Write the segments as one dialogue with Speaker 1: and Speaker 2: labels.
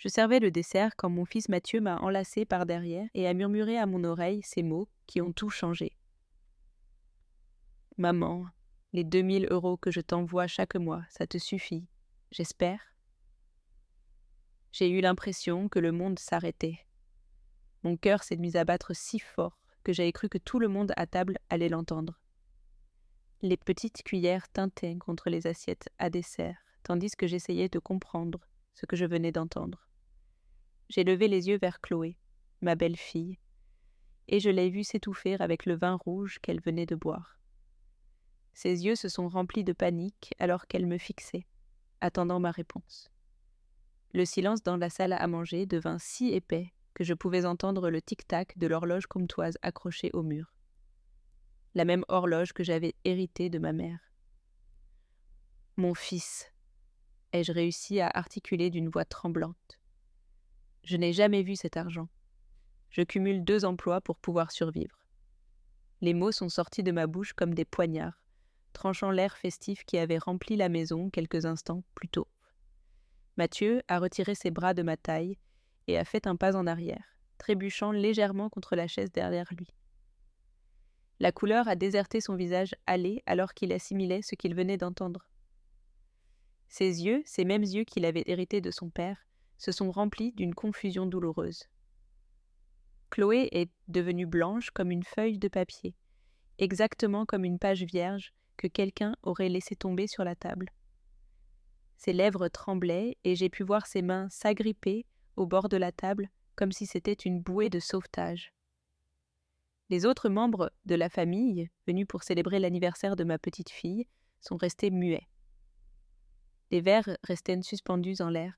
Speaker 1: Je servais le dessert quand mon fils Mathieu m'a enlacé par derrière et a murmuré à mon oreille ces mots qui ont tout changé. Maman, les 2 000 € que je t'envoie chaque mois, ça te suffit, j'espère. J'ai eu l'impression que le monde s'arrêtait. Mon cœur s'est mis à battre si fort que j'avais cru que tout le monde à table allait l'entendre. Les petites cuillères tintaient contre les assiettes à dessert, tandis que j'essayais de comprendre ce que je venais d'entendre. J'ai levé les yeux vers Chloé, ma belle-fille, et je l'ai vue s'étouffer avec le vin rouge qu'elle venait de boire. Ses yeux se sont remplis de panique alors qu'elle me fixait, attendant ma réponse. Le silence dans la salle à manger devint si épais que je pouvais entendre le tic-tac de l'horloge comtoise accrochée au mur. La même horloge que j'avais héritée de ma mère. Mon fils, ai-je réussi à articuler d'une voix tremblante. Je n'ai jamais vu cet argent. Je cumule 2 emplois pour pouvoir survivre. Les mots sont sortis de ma bouche comme des poignards, tranchant l'air festif qui avait rempli la maison quelques instants plus tôt. Mathieu a retiré ses bras de ma taille et a fait un pas en arrière, trébuchant légèrement contre la chaise derrière lui. La couleur a déserté son visage hâlé alors qu'il assimilait ce qu'il venait d'entendre. Ses yeux, ces mêmes yeux qu'il avait hérités de son père, se sont remplis d'une confusion douloureuse. Chloé est devenue blanche comme une feuille de papier, exactement comme une page vierge que quelqu'un aurait laissée tomber sur la table. Ses lèvres tremblaient et j'ai pu voir ses mains s'agripper au bord de la table comme si c'était une bouée de sauvetage. Les autres membres de la famille, venus pour célébrer l'anniversaire de ma petite fille, sont restés muets. Les verres restaient suspendus en l'air,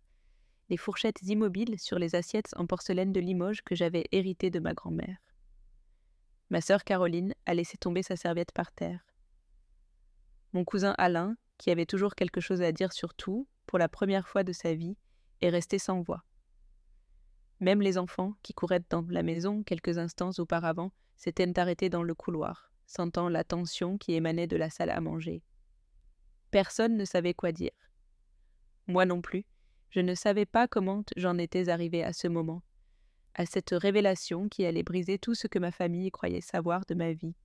Speaker 1: les fourchettes immobiles sur les assiettes en porcelaine de Limoges que j'avais héritées de ma grand-mère. Ma sœur Caroline a laissé tomber sa serviette par terre. Mon cousin Alain, qui avait toujours quelque chose à dire sur tout, pour la première fois de sa vie, est resté sans voix. Même les enfants, qui couraient dans la maison quelques instants auparavant, s'étaient arrêtés dans le couloir, sentant la tension qui émanait de la salle à manger. Personne ne savait quoi dire. Moi non plus, je ne savais pas comment j'en étais arrivée à ce moment, à cette révélation qui allait briser tout ce que ma famille croyait savoir de ma vie.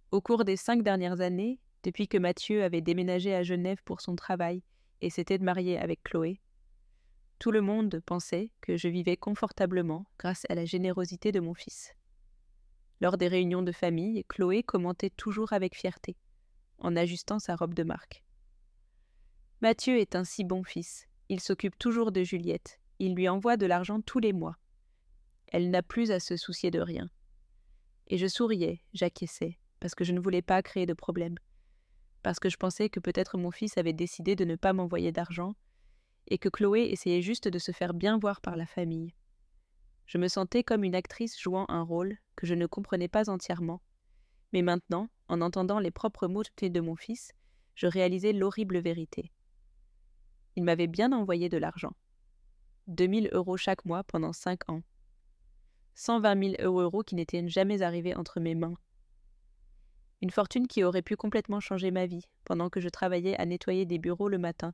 Speaker 1: Au cours des 5 dernières années, depuis que Mathieu avait déménagé à Genève pour son travail et s'était marié avec Chloé, tout le monde pensait que je vivais confortablement grâce à la générosité de mon fils. Lors des réunions de famille, Chloé commentait toujours avec fierté, en ajustant sa robe de marque. « Mathieu est un si bon fils. Il s'occupe toujours de Juliette. Il lui envoie de l'argent tous les mois. Elle n'a plus à se soucier de rien. » Et je souriais, j'acquiesçais, parce que je ne voulais pas créer de problème. Parce que je pensais que peut-être mon fils avait décidé de ne pas m'envoyer d'argent, et que Chloé essayait juste de se faire bien voir par la famille. Je me sentais comme une actrice jouant un rôle que je ne comprenais pas entièrement, mais maintenant, en entendant les propres mots de mon fils, je réalisais l'horrible vérité. Il m'avait bien envoyé de l'argent. 2 000 € chaque mois pendant 5 ans. 120 000 € qui n'étaient jamais arrivés entre mes mains. Une fortune qui aurait pu complètement changer ma vie, pendant que je travaillais à nettoyer des bureaux le matin,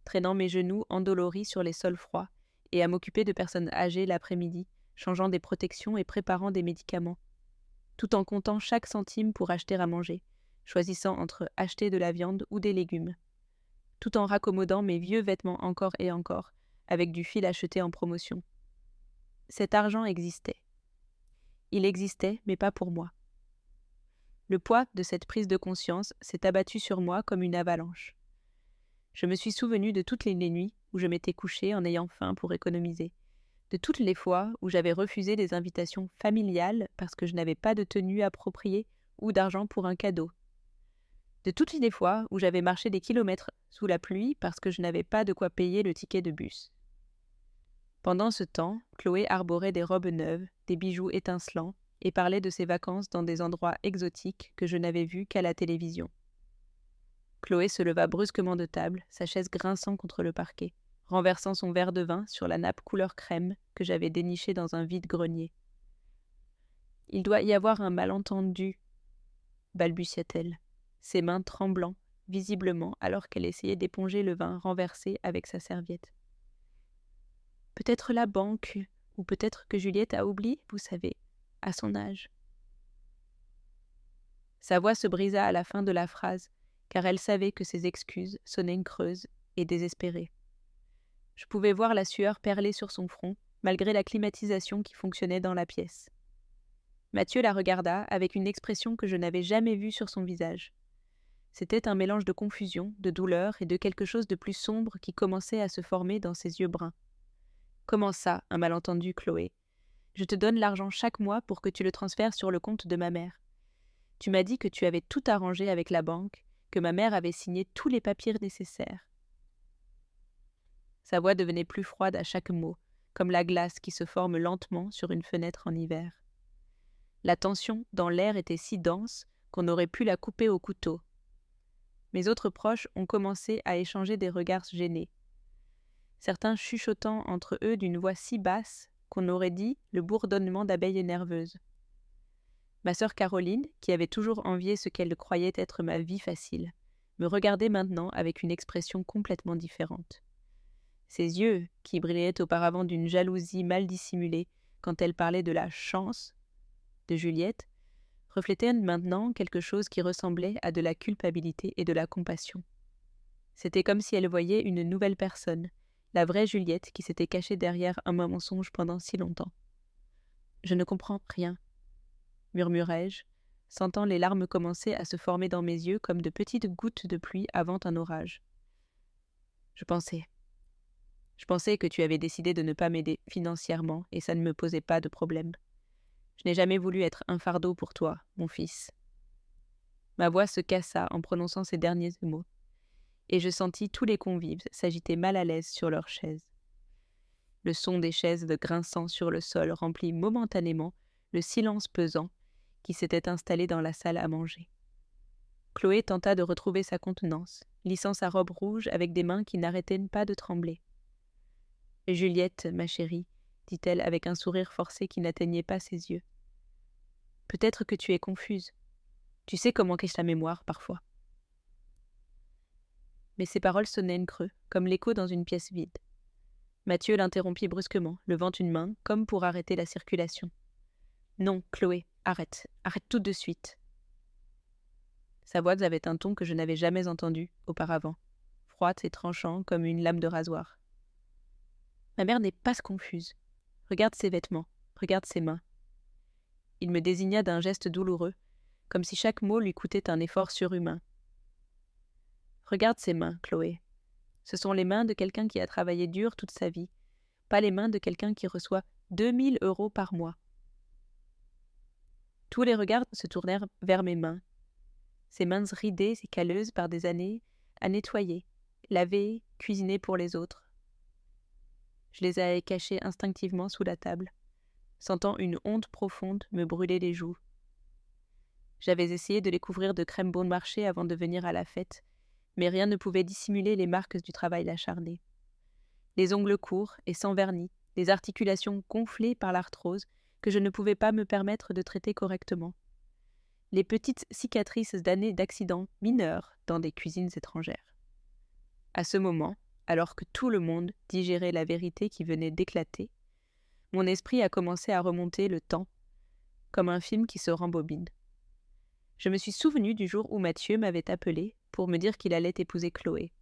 Speaker 1: traînant mes genoux endoloris sur les sols froids, et à m'occuper de personnes âgées l'après-midi, changeant des protections et préparant des médicaments, tout en comptant chaque centime pour acheter à manger, choisissant entre acheter de la viande ou des légumes, tout en raccommodant mes vieux vêtements encore et encore, avec du fil acheté en promotion. Cet argent existait. Il existait, mais pas pour moi. Le poids de cette prise de conscience s'est abattu sur moi comme une avalanche. Je me suis souvenu de toutes les nuits où je m'étais couchée en ayant faim pour économiser, de toutes les fois où j'avais refusé des invitations familiales parce que je n'avais pas de tenue appropriée ou d'argent pour un cadeau, de toutes les fois où j'avais marché des kilomètres sous la pluie parce que je n'avais pas de quoi payer le ticket de bus. Pendant ce temps, Chloé arborait des robes neuves, des bijoux étincelants, et parlait de ses vacances dans des endroits exotiques que je n'avais vus qu'à la télévision. Chloé se leva brusquement de table, sa chaise grinçant contre le parquet, renversant son verre de vin sur la nappe couleur crème que j'avais dénichée dans un vide-grenier. « Il doit y avoir un malentendu, » balbutia-t-elle, ses mains tremblant, visiblement, alors qu'elle essayait d'éponger le vin renversé avec sa serviette. Peut-être la banque, ou peut-être que Juliette a oublié, vous savez, à son âge. » Sa voix se brisa à la fin de la phrase, car elle savait que ses excuses sonnaient creuses et désespérées. Je pouvais voir la sueur perler sur son front, malgré la climatisation qui fonctionnait dans la pièce. Mathieu la regarda avec une expression que je n'avais jamais vue sur son visage. C'était un mélange de confusion, de douleur et de quelque chose de plus sombre qui commençait à se former dans ses yeux bruns. « Comment ça, un malentendu, Chloé ? Je te donne l'argent chaque mois pour que tu le transfères sur le compte de ma mère. Tu m'as dit que tu avais tout arrangé avec la banque, que ma mère avait signé tous les papiers nécessaires. » Sa voix devenait plus froide à chaque mot, comme la glace qui se forme lentement sur une fenêtre en hiver. La tension dans l'air était si dense qu'on aurait pu la couper au couteau. Mes autres proches ont commencé à échanger des regards gênés, certains chuchotant entre eux d'une voix si basse qu'on aurait dit le bourdonnement d'abeilles nerveuses. Ma sœur Caroline, qui avait toujours envié ce qu'elle croyait être ma vie facile, me regardait maintenant avec une expression complètement différente. Ses yeux, qui brillaient auparavant d'une jalousie mal dissimulée quand elle parlait de la chance de Juliette, reflétaient maintenant quelque chose qui ressemblait à de la culpabilité et de la compassion. C'était comme si elle voyait une nouvelle personne, la vraie Juliette qui s'était cachée derrière un mensonge pendant si longtemps. « Je ne comprends rien, » murmurai-je, sentant les larmes commencer à se former dans mes yeux comme de petites gouttes de pluie avant un orage. Je pensais que tu avais décidé de ne pas m'aider financièrement et ça ne me posait pas de problème. Je n'ai jamais voulu être un fardeau pour toi, mon fils. » Ma voix se cassa en prononçant ces derniers mots, et je sentis tous les convives s'agiter mal à l'aise sur leurs chaises. Le son des chaises grinçant sur le sol remplit momentanément le silence pesant qui s'était installé dans la salle à manger. Chloé tenta de retrouver sa contenance, lissant sa robe rouge avec des mains qui n'arrêtaient pas de trembler. « Juliette, ma chérie, » dit-elle avec un sourire forcé qui n'atteignait pas ses yeux. « Peut-être que tu es confuse. Tu sais comment cache la mémoire, parfois. » Mais ces paroles sonnaient creux, comme l'écho dans une pièce vide. Mathieu l'interrompit brusquement, levant une main, comme pour arrêter la circulation. « Non, Chloé, arrête tout de suite. » Sa voix avait un ton que je n'avais jamais entendu auparavant, froide et tranchant comme une lame de rasoir. Ma mère n'est pas confuse. Regarde ses vêtements, regarde ses mains. Il me désigna d'un geste douloureux, comme si chaque mot lui coûtait un effort surhumain. Regarde ses mains, Chloé. Ce sont les mains de quelqu'un qui a travaillé dur toute sa vie, pas les mains de quelqu'un qui reçoit 2000 € par mois. Tous les regards se tournèrent vers mes mains. Ces mains ridées et calleuses par des années, à nettoyer, laver, cuisiner pour les autres. Je les avais cachées instinctivement sous la table, sentant une honte profonde me brûler les joues. J'avais essayé de les couvrir de crème bon marché avant de venir à la fête, mais rien ne pouvait dissimuler les marques du travail acharné. Les ongles courts et sans vernis, les articulations gonflées par l'arthrose que je ne pouvais pas me permettre de traiter correctement. Les petites cicatrices d'années d'accidents mineurs dans des cuisines étrangères. À ce moment, alors que tout le monde digérait la vérité qui venait d'éclater, mon esprit a commencé à remonter le temps, comme un film qui se rembobine. Je me suis souvenu du jour où Mathieu m'avait appelé pour me dire qu'il allait épouser Chloé.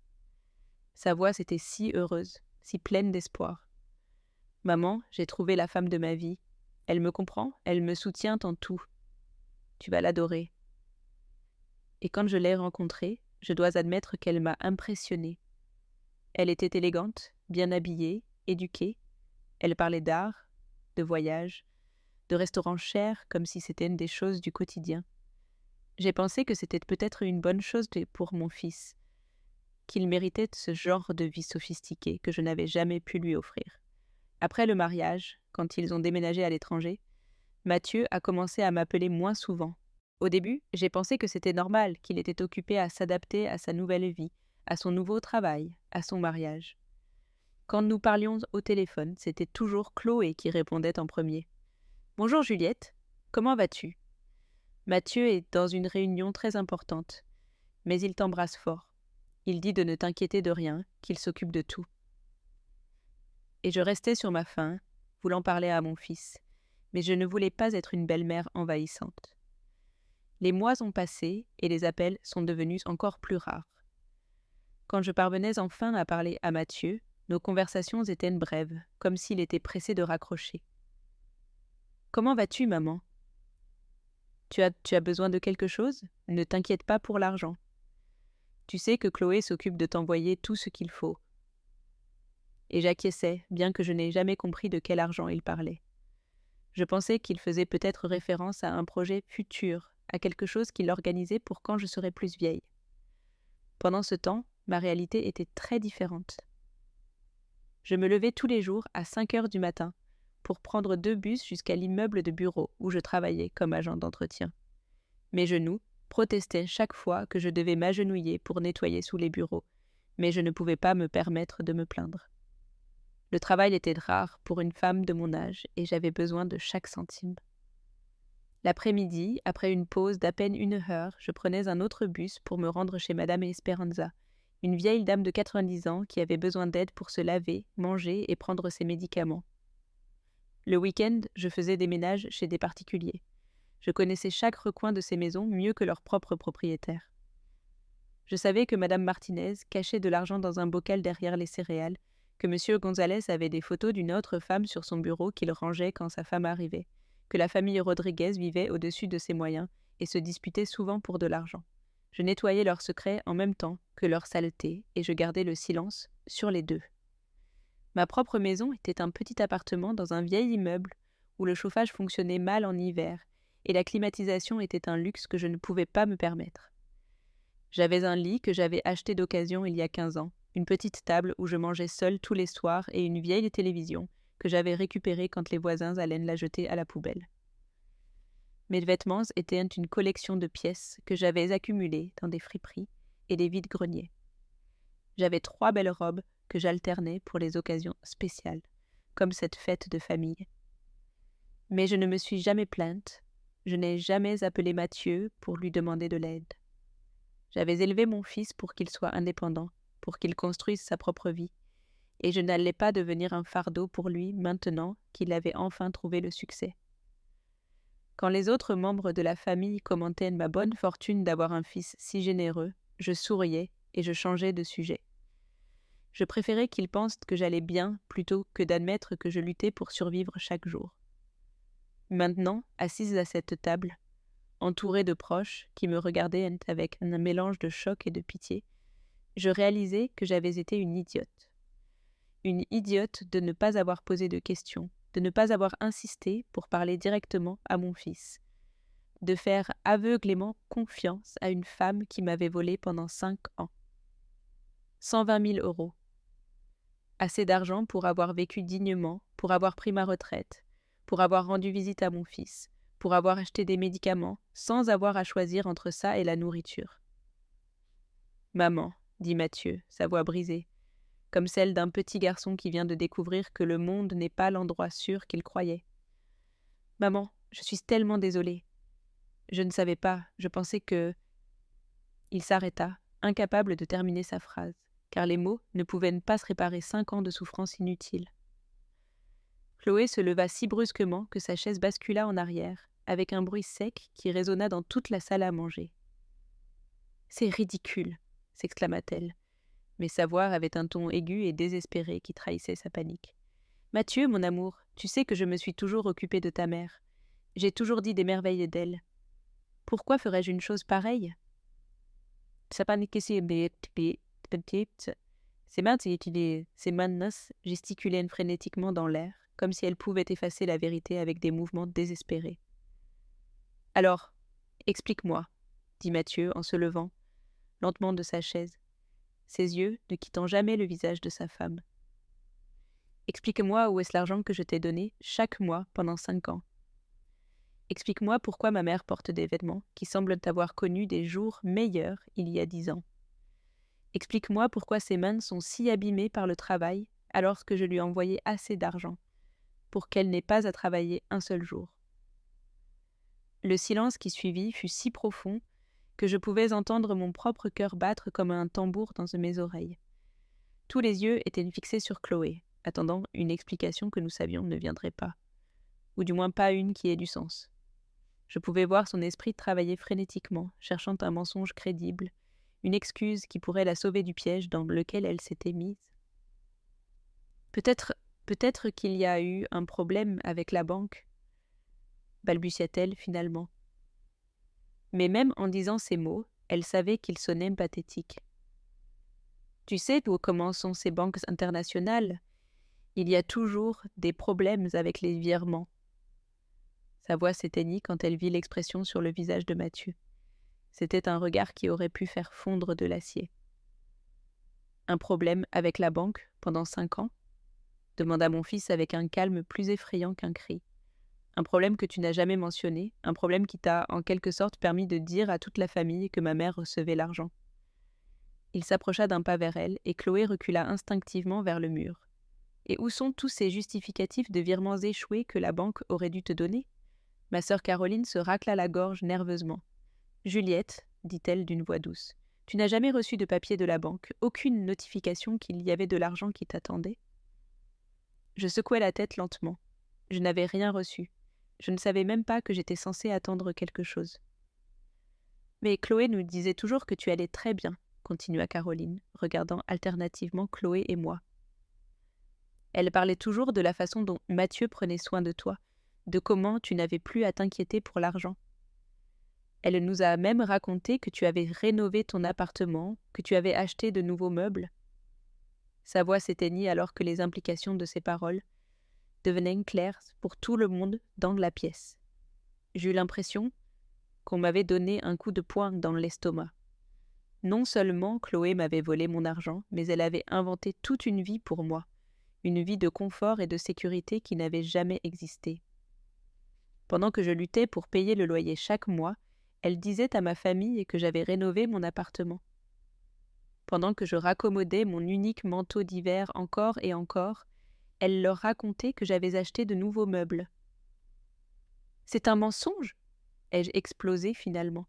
Speaker 1: Sa voix était si heureuse, si pleine d'espoir. « Maman, j'ai trouvé la femme de ma vie. Elle me comprend, elle me soutient en tout. Tu vas l'adorer. » Et quand je l'ai rencontrée, je dois admettre qu'elle m'a impressionnée. Elle était élégante, bien habillée, éduquée. Elle parlait d'art, de voyage, de restaurants chers comme si c'était une des choses du quotidien. J'ai pensé que c'était peut-être une bonne chose pour mon fils, qu'il méritait ce genre de vie sophistiquée que je n'avais jamais pu lui offrir. Après le mariage, quand ils ont déménagé à l'étranger, Mathieu a commencé à m'appeler moins souvent. Au début, j'ai pensé que c'était normal qu'il était occupé à s'adapter à sa nouvelle vie, à son nouveau travail, à son mariage. Quand nous parlions au téléphone, c'était toujours Chloé qui répondait en premier. « Bonjour Juliette, comment vas-tu ? Mathieu est dans une réunion très importante, mais il t'embrasse fort. Il dit de ne t'inquiéter de rien, qu'il s'occupe de tout. » Et je restais sur ma faim, voulant parler à mon fils, mais je ne voulais pas être une belle-mère envahissante. Les mois ont passé et les appels sont devenus encore plus rares. Quand je parvenais enfin à parler à Mathieu, nos conversations étaient brèves, comme s'il était pressé de raccrocher. « Comment vas-tu, maman ? Tu as besoin de quelque chose ? Ne t'inquiète pas pour l'argent. Tu sais que Chloé s'occupe de t'envoyer tout ce qu'il faut. » Et j'acquiesçais, bien que je n'ai jamais compris de quel argent il parlait. Je pensais qu'il faisait peut-être référence à un projet futur, à quelque chose qu'il organisait pour quand je serais plus vieille. Pendant ce temps, ma réalité était très différente. Je me levais tous les jours à 5 heures du matin pour prendre 2 bus jusqu'à l'immeuble de bureau où je travaillais comme agent d'entretien. Mes genoux protestaient chaque fois que je devais m'agenouiller pour nettoyer sous les bureaux, mais je ne pouvais pas me permettre de me plaindre. Le travail était rare pour une femme de mon âge et j'avais besoin de chaque centime. L'après-midi, après une pause d'à peine 1 heure, je prenais un autre bus pour me rendre chez Madame Esperanza, une vieille dame de 90 ans qui avait besoin d'aide pour se laver, manger et prendre ses médicaments. Le week-end, je faisais des ménages chez des particuliers. Je connaissais chaque recoin de ces maisons mieux que leurs propres propriétaires. Je savais que Madame Martinez cachait de l'argent dans un bocal derrière les céréales, que Monsieur Gonzalez avait des photos d'une autre femme sur son bureau qu'il rangeait quand sa femme arrivait, que la famille Rodriguez vivait au-dessus de ses moyens et se disputait souvent pour de l'argent. Je nettoyais leurs secrets en même temps que leurs saletés et je gardais le silence sur les deux. Ma propre maison était un petit appartement dans un vieil immeuble où le chauffage fonctionnait mal en hiver et la climatisation était un luxe que je ne pouvais pas me permettre. J'avais un lit que j'avais acheté d'occasion il y a 15 ans, une petite table où je mangeais seule tous les soirs et une vieille télévision que j'avais récupérée quand les voisins allaient la jeter à la poubelle. Mes vêtements étaient une collection de pièces que j'avais accumulées dans des friperies et des vides-greniers. J'avais 3 belles robes que j'alternais pour les occasions spéciales, comme cette fête de famille. Mais je ne me suis jamais plainte, je n'ai jamais appelé Mathieu pour lui demander de l'aide. J'avais élevé mon fils pour qu'il soit indépendant, pour qu'il construise sa propre vie, et je n'allais pas devenir un fardeau pour lui maintenant qu'il avait enfin trouvé le succès. Quand les autres membres de la famille commentaient ma bonne fortune d'avoir un fils si généreux, je souriais et je changeais de sujet. Je préférais qu'ils pensent que j'allais bien plutôt que d'admettre que je luttais pour survivre chaque jour. Maintenant, assise à cette table, entourée de proches qui me regardaient avec un mélange de choc et de pitié, je réalisais que j'avais été une idiote. Une idiote de ne pas avoir posé de questions, de ne pas avoir insisté pour parler directement à mon fils, de faire aveuglément confiance à une femme qui m'avait volé pendant 5 ans. 120 000 €. Assez d'argent pour avoir vécu dignement, pour avoir pris ma retraite, pour avoir rendu visite à mon fils, pour avoir acheté des médicaments, sans avoir à choisir entre ça et la nourriture. « Maman », dit Mathieu, sa voix brisée, comme celle d'un petit garçon qui vient de découvrir que le monde n'est pas l'endroit sûr qu'il croyait. « Maman, je suis tellement désolée. Je ne savais pas, je pensais que... » Il s'arrêta, incapable de terminer sa phrase, car les mots ne pouvaient pas se réparer 5 ans de souffrance inutile. Chloé se leva si brusquement que sa chaise bascula en arrière, avec un bruit sec qui résonna dans toute la salle à manger. « C'est ridicule !» s'exclama-t-elle, mais sa voix avait un ton aigu et désespéré qui trahissait sa panique. « Mathieu, mon amour, tu sais que je me suis toujours occupée de ta mère. J'ai toujours dit des merveilles d'elle. Pourquoi ferais-je une chose pareille ?» Ses mains gesticulaient frénétiquement dans l'air, comme si elles pouvaient effacer la vérité avec des mouvements désespérés. « Alors, explique-moi, » dit Mathieu en se levant lentement de sa chaise, ses yeux ne quittant jamais le visage de sa femme. « Explique-moi où est-ce l'argent que je t'ai donné chaque mois pendant 5 ans. Explique-moi pourquoi ma mère porte des vêtements qui semblent avoir connu des jours meilleurs il y a 10 ans. Explique-moi pourquoi ses mains sont si abîmées par le travail alors que je lui ai envoyé assez d'argent, pour qu'elle n'ait pas à travailler un seul jour. » Le silence qui suivit fut si profond que je pouvais entendre mon propre cœur battre comme un tambour dans mes oreilles. Tous les yeux étaient fixés sur Chloé, attendant une explication que nous savions ne viendrait pas, ou du moins pas une qui ait du sens. Je pouvais voir son esprit travailler frénétiquement, cherchant un mensonge crédible, une excuse qui pourrait la sauver du piège dans lequel elle s'était mise. Peut-être qu'il y a eu un problème avec la banque, balbutia-t-elle finalement. Mais même en disant ces mots, elle savait qu'ils sonnaient pathétiques. Tu sais comment sont ces banques internationales? Il y a toujours des problèmes avec les virements. Sa voix s'éteignit quand elle vit l'expression sur le visage de Mathieu. C'était un regard qui aurait pu faire fondre de l'acier. Un problème avec la banque pendant 5 ans? Demanda mon fils avec un calme plus effrayant qu'un cri. Un problème que tu n'as jamais mentionné, un problème qui t'a en quelque sorte permis de dire à toute la famille que ma mère recevait l'argent. Il s'approcha d'un pas vers elle et Chloé recula instinctivement vers le mur. Et où sont tous ces justificatifs de virements échoués que la banque aurait dû te donner? Ma sœur Caroline se racla la gorge nerveusement. Juliette, dit-elle d'une voix douce, tu n'as jamais reçu de papier de la banque, aucune notification qu'il y avait de l'argent qui t'attendait? Je secouai la tête lentement. Je n'avais rien reçu. Je ne savais même pas que j'étais censée attendre quelque chose. Mais Chloé nous disait toujours que tu allais très bien, continua Caroline, regardant alternativement Chloé et moi. Elle parlait toujours de la façon dont Mathieu prenait soin de toi, de comment tu n'avais plus à t'inquiéter pour l'argent. Elle nous a même raconté que tu avais rénové ton appartement, que tu avais acheté de nouveaux meubles. Sa voix s'éteignit alors que les implications de ses paroles devenaient claires pour tout le monde dans la pièce. J'eus l'impression qu'on m'avait donné un coup de poing dans l'estomac. Non seulement Chloé m'avait volé mon argent, mais elle avait inventé toute une vie pour moi, une vie de confort et de sécurité qui n'avait jamais existé. Pendant que je luttais pour payer le loyer chaque mois, elle disait à ma famille que j'avais rénové mon appartement. Pendant que je raccommodais mon unique manteau d'hiver encore et encore, elle leur racontait que j'avais acheté de nouveaux meubles. C'est un mensonge, ai-je explosé finalement,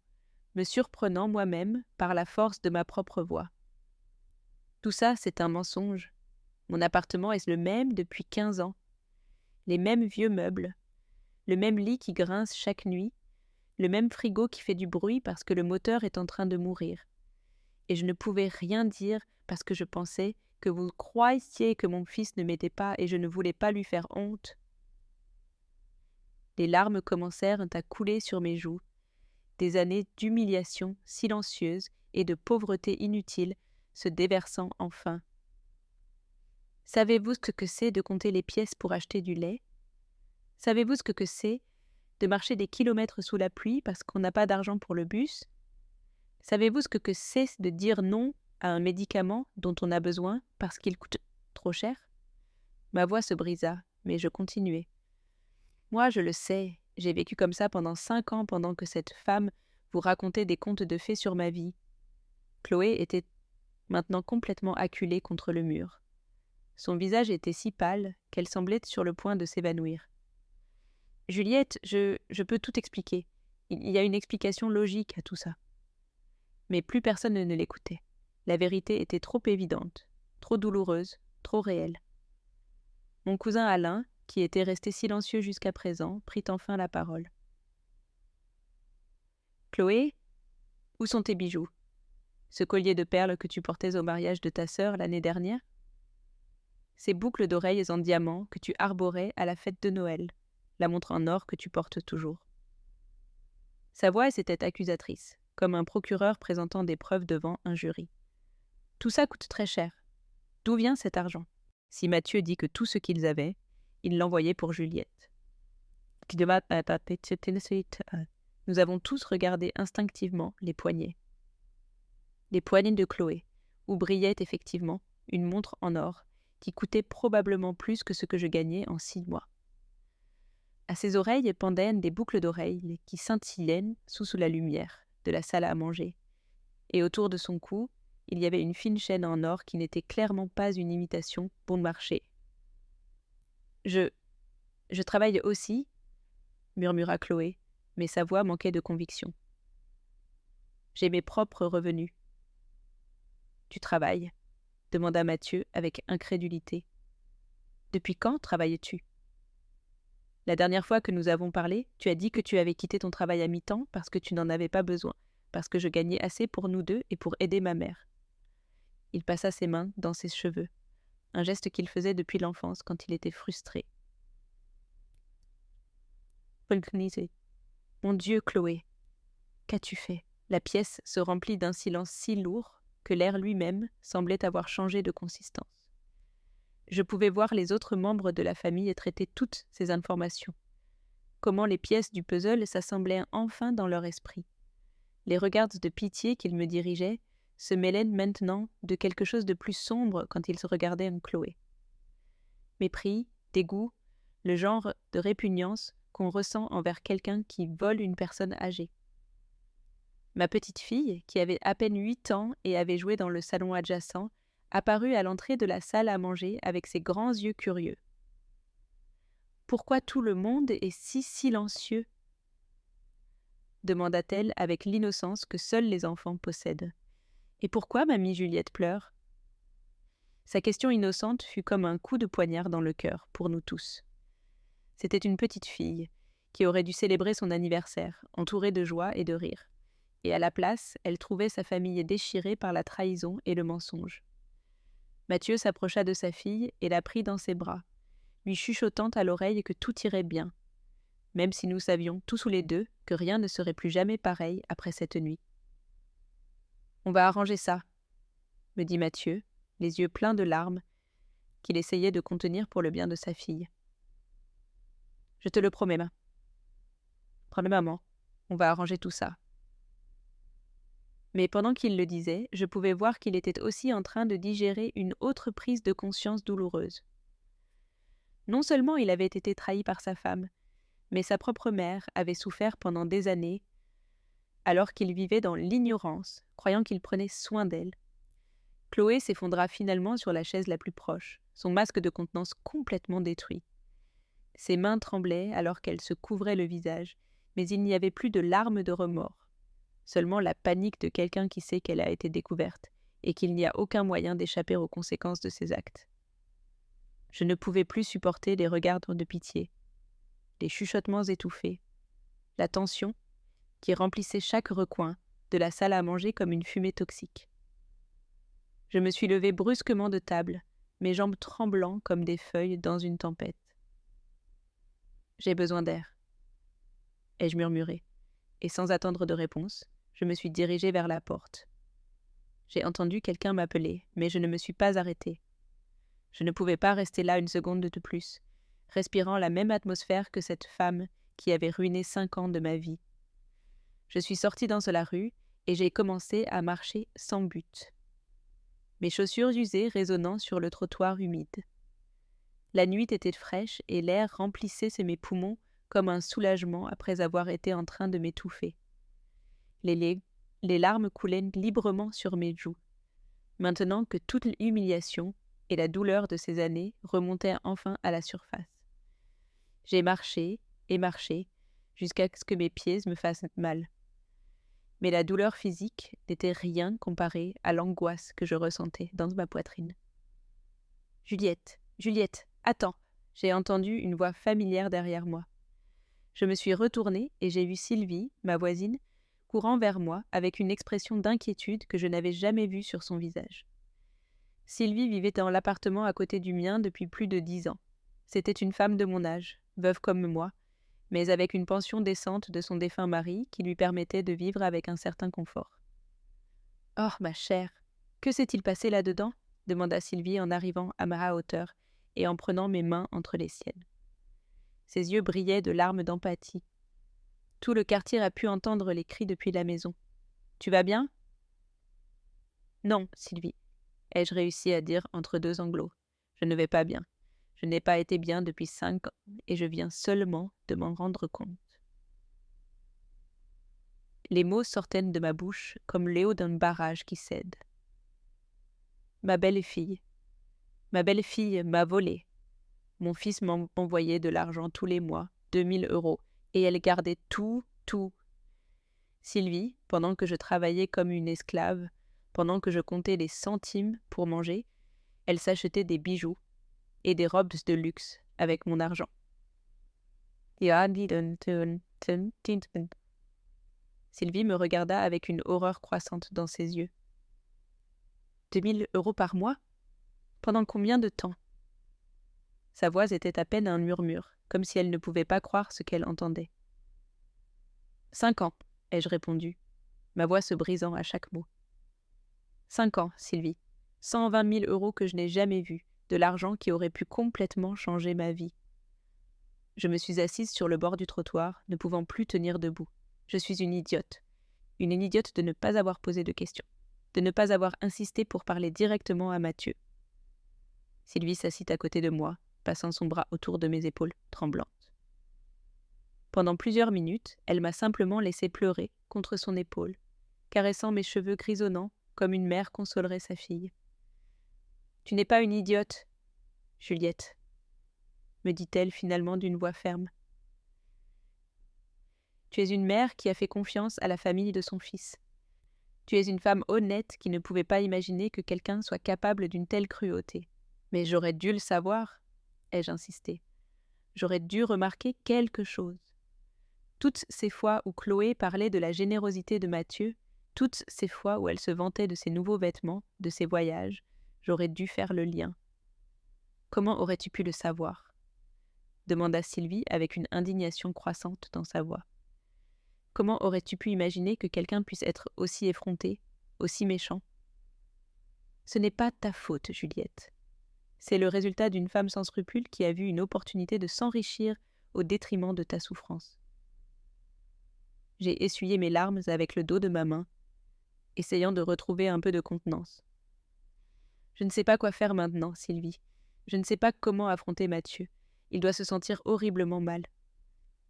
Speaker 1: me surprenant moi-même par la force de ma propre voix. Tout ça, c'est un mensonge. Mon appartement est le même depuis 15 ans. Les mêmes vieux meubles, le même lit qui grince chaque nuit, le même frigo qui fait du bruit parce que le moteur est en train de mourir. Et je ne pouvais rien dire parce que je pensais que vous croyiez que mon fils ne m'aidait pas et je ne voulais pas lui faire honte. Les larmes commencèrent à couler sur mes joues. Des années d'humiliation silencieuse et de pauvreté inutile se déversant enfin. Savez-vous ce que c'est de compter les pièces pour acheter du lait? Savez-vous ce que c'est de marcher des kilomètres sous la pluie parce qu'on n'a pas d'argent pour le bus? Savez-vous ce que c'est de dire non à un médicament dont on a besoin parce qu'il coûte trop cher? Ma voix se brisa, mais je continuai. Moi, je le sais, j'ai vécu comme ça pendant 5 ans pendant que cette femme vous racontait des contes de fées sur ma vie. Chloé était maintenant complètement acculée contre le mur. Son visage était si pâle qu'elle semblait sur le point de s'évanouir. « Juliette, je peux tout expliquer. Il y a une explication logique à tout ça. » Mais plus personne ne l'écoutait. La vérité était trop évidente, trop douloureuse, trop réelle. Mon cousin Alain, qui était resté silencieux jusqu'à présent, prit enfin la parole. « Chloé, où sont tes bijoux? Ce collier de perles que tu portais au mariage de ta sœur l'année dernière? Ces boucles d'oreilles en diamant que tu arborais à la fête de Noël, la montre en or que tu portes toujours. » Sa voix était accusatrice, comme un procureur présentant des preuves devant un jury. « Tout ça coûte très cher. D'où vient cet argent? » Si Mathieu dit que tout ce qu'ils avaient, il l'envoyait pour Juliette. Nous avons tous regardé instinctivement les poignets. Les poignets de Chloé, où brillait effectivement une montre en or qui coûtait probablement plus que ce que je gagnais en 6 mois. À ses oreilles pendaient des boucles d'oreilles qui scintillaient sous la lumière de la salle à manger, et autour de son cou, il y avait une fine chaîne en or qui n'était clairement pas une imitation bon marché. « Je travaille aussi, » murmura Chloé, mais sa voix manquait de conviction. « J'ai mes propres revenus. »« Tu travailles ?» demanda Mathieu avec incrédulité. Depuis quand travailles-tu ? La dernière fois que nous avons parlé, tu as dit que tu avais quitté ton travail à mi-temps parce que tu n'en avais pas besoin, parce que je gagnais assez pour nous deux et pour aider ma mère. Il passa ses mains dans ses cheveux, un geste qu'il faisait depuis l'enfance quand il était frustré. Polknisé. Mon Dieu, Chloé, qu'as-tu fait ? La pièce se remplit d'un silence si lourd que l'air lui-même semblait avoir changé de consistance. Je pouvais voir les autres membres de la famille traiter toutes ces informations. Comment les pièces du puzzle s'assemblaient enfin dans leur esprit. Les regards de pitié qu'ils me dirigeaient se mêlaient maintenant de quelque chose de plus sombre quand ils se regardaient en Chloé. Mépris, dégoût, le genre de répugnance qu'on ressent envers quelqu'un qui vole une personne âgée. Ma petite fille, qui avait à peine 8 ans et avait joué dans le salon adjacent, apparut à l'entrée de la salle à manger avec ses grands yeux curieux. « Pourquoi tout le monde est si silencieux ?» demanda-t-elle avec l'innocence que seuls les enfants possèdent. « Et pourquoi mamie Juliette pleure ?» Sa question innocente fut comme un coup de poignard dans le cœur pour nous tous. C'était une petite fille qui aurait dû célébrer son anniversaire, entourée de joie et de rire. Et à la place, elle trouvait sa famille déchirée par la trahison et le mensonge. Mathieu s'approcha de sa fille et la prit dans ses bras, lui chuchotant à l'oreille que tout irait bien, même si nous savions tous les deux que rien ne serait plus jamais pareil après cette nuit. « On va arranger ça, » me dit Mathieu, les yeux pleins de larmes, qu'il essayait de contenir pour le bien de sa fille. « Je te le promets, Prends-le, maman, on va arranger tout ça. » Mais pendant qu'il le disait, je pouvais voir qu'il était aussi en train de digérer une autre prise de conscience douloureuse. Non seulement il avait été trahi par sa femme, mais sa propre mère avait souffert pendant des années, alors qu'il vivait dans l'ignorance, croyant qu'il prenait soin d'elle. Chloé s'effondra finalement sur la chaise la plus proche, son masque de contenance complètement détruit. Ses mains tremblaient alors qu'elle se couvrait le visage, mais il n'y avait plus de larmes de remords. Seulement la panique de quelqu'un qui sait qu'elle a été découverte et qu'il n'y a aucun moyen d'échapper aux conséquences de ses actes. Je ne pouvais plus supporter les regards de pitié, les chuchotements étouffés, la tension qui remplissait chaque recoin de la salle à manger comme une fumée toxique. Je me suis levée brusquement de table, mes jambes tremblant comme des feuilles dans une tempête. « J'ai besoin d'air, » ai-je murmuré, et sans attendre de réponse, je me suis dirigée vers la porte. J'ai entendu quelqu'un m'appeler, mais je ne me suis pas arrêtée. Je ne pouvais pas rester là une seconde de plus, respirant la même atmosphère que cette femme qui avait ruiné 5 ans de ma vie. Je suis sortie dans la rue et j'ai commencé à marcher sans but. Mes chaussures usées résonnant sur le trottoir humide. La nuit était fraîche et l'air remplissait mes poumons comme un soulagement après avoir été en train de m'étouffer. Les larmes coulaient librement sur mes joues, maintenant que toute l'humiliation et la douleur de ces années remontaient enfin à la surface. J'ai marché et marché jusqu'à ce que mes pieds me fassent mal. Mais la douleur physique n'était rien comparée à l'angoisse que je ressentais dans ma poitrine. « Juliette, Juliette, attends !» J'ai entendu une voix familière derrière moi. Je me suis retournée et j'ai vu Sylvie, ma voisine, courant vers moi avec une expression d'inquiétude que je n'avais jamais vue sur son visage. Sylvie vivait dans l'appartement à côté du mien depuis plus de 10 ans. C'était une femme de mon âge, veuve comme moi, mais avec une pension décente de son défunt mari qui lui permettait de vivre avec un certain confort. « Oh, ma chère, que s'est-il passé là-dedans ?» demanda Sylvie en arrivant à ma hauteur et en prenant mes mains entre les siennes. Ses yeux brillaient de larmes d'empathie. Tout le quartier a pu entendre les cris depuis la maison. « Tu vas bien ?»« Non, Sylvie, » ai-je réussi à dire entre 2 sanglots. « Je ne vais pas bien. Je n'ai pas été bien depuis 5 ans et je viens seulement de m'en rendre compte. » Les mots sortaient de ma bouche comme l'éau d'un barrage qui cède. Ma belle-fille m'a volé. Mon fils m'envoyait de l'argent tous les mois, 2000 €, et elle gardait tout. Sylvie, pendant que je travaillais comme une esclave, pendant que je comptais les centimes pour manger, elle s'achetait des bijoux. et des robes de luxe avec mon argent. Sylvie me regarda avec une horreur croissante dans ses yeux. 2000 € par mois? Pendant combien de temps? Sa voix était à peine un murmure, comme si elle ne pouvait pas croire ce qu'elle entendait. 5 ans, ai-je répondu, ma voix se brisant à chaque mot. 5 ans, Sylvie. 120 000 € que je n'ai jamais vus, de l'argent qui aurait pu complètement changer ma vie. Je me suis assise sur le bord du trottoir, ne pouvant plus tenir debout. Je suis une idiote de ne pas avoir posé de questions, de ne pas avoir insisté pour parler directement à Mathieu. Sylvie s'assit à côté de moi, passant son bras autour de mes épaules, tremblantes. Pendant plusieurs minutes, elle m'a simplement laissé pleurer contre son épaule, caressant mes cheveux grisonnants comme une mère consolerait sa fille. « Tu n'es pas une idiote, Juliette, » me dit-elle finalement d'une voix ferme. « Tu es une mère qui a fait confiance à la famille de son fils. Tu es une femme honnête qui ne pouvait pas imaginer que quelqu'un soit capable d'une telle cruauté. Mais j'aurais dû le savoir, ai-je insisté. J'aurais dû remarquer quelque chose. Toutes ces fois où Chloé parlait de la générosité de Mathieu, toutes ces fois où elle se vantait de ses nouveaux vêtements, de ses voyages, j'aurais dû faire le lien. Comment aurais-tu pu le savoir ? Demanda Sylvie avec une indignation croissante dans sa voix. Comment aurais-tu pu imaginer que quelqu'un puisse être aussi effronté, aussi méchant ? Ce n'est pas ta faute, Juliette. C'est le résultat d'une femme sans scrupules qui a vu une opportunité de s'enrichir au détriment de ta souffrance. J'ai essuyé mes larmes avec le dos de ma main, essayant de retrouver un peu de contenance. Je ne sais pas quoi faire maintenant, Sylvie. Je ne sais pas comment affronter Mathieu. Il doit se sentir horriblement mal.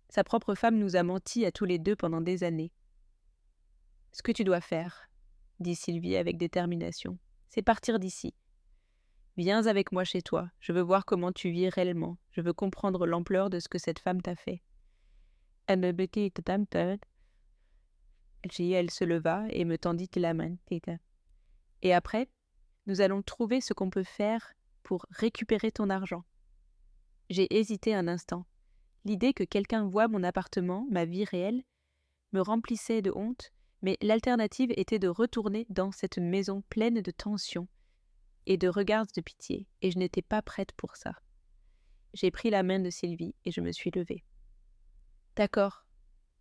Speaker 1: Sa propre femme nous a menti à tous les deux pendant des années. Ce que tu dois faire, dit Sylvie avec détermination, c'est partir d'ici. Viens avec moi chez toi, je veux voir comment tu vis réellement, je veux comprendre l'ampleur de ce que cette femme t'a fait. Elle se leva et me tendit la main. Et après, nous allons trouver ce qu'on peut faire pour récupérer ton argent. J'ai hésité un instant. L'idée que quelqu'un voie mon appartement, ma vie réelle, me remplissait de honte, mais l'alternative était de retourner dans cette maison pleine de tensions et de regards de pitié, et je n'étais pas prête pour ça. J'ai pris la main de Sylvie et je me suis levée. « D'accord, »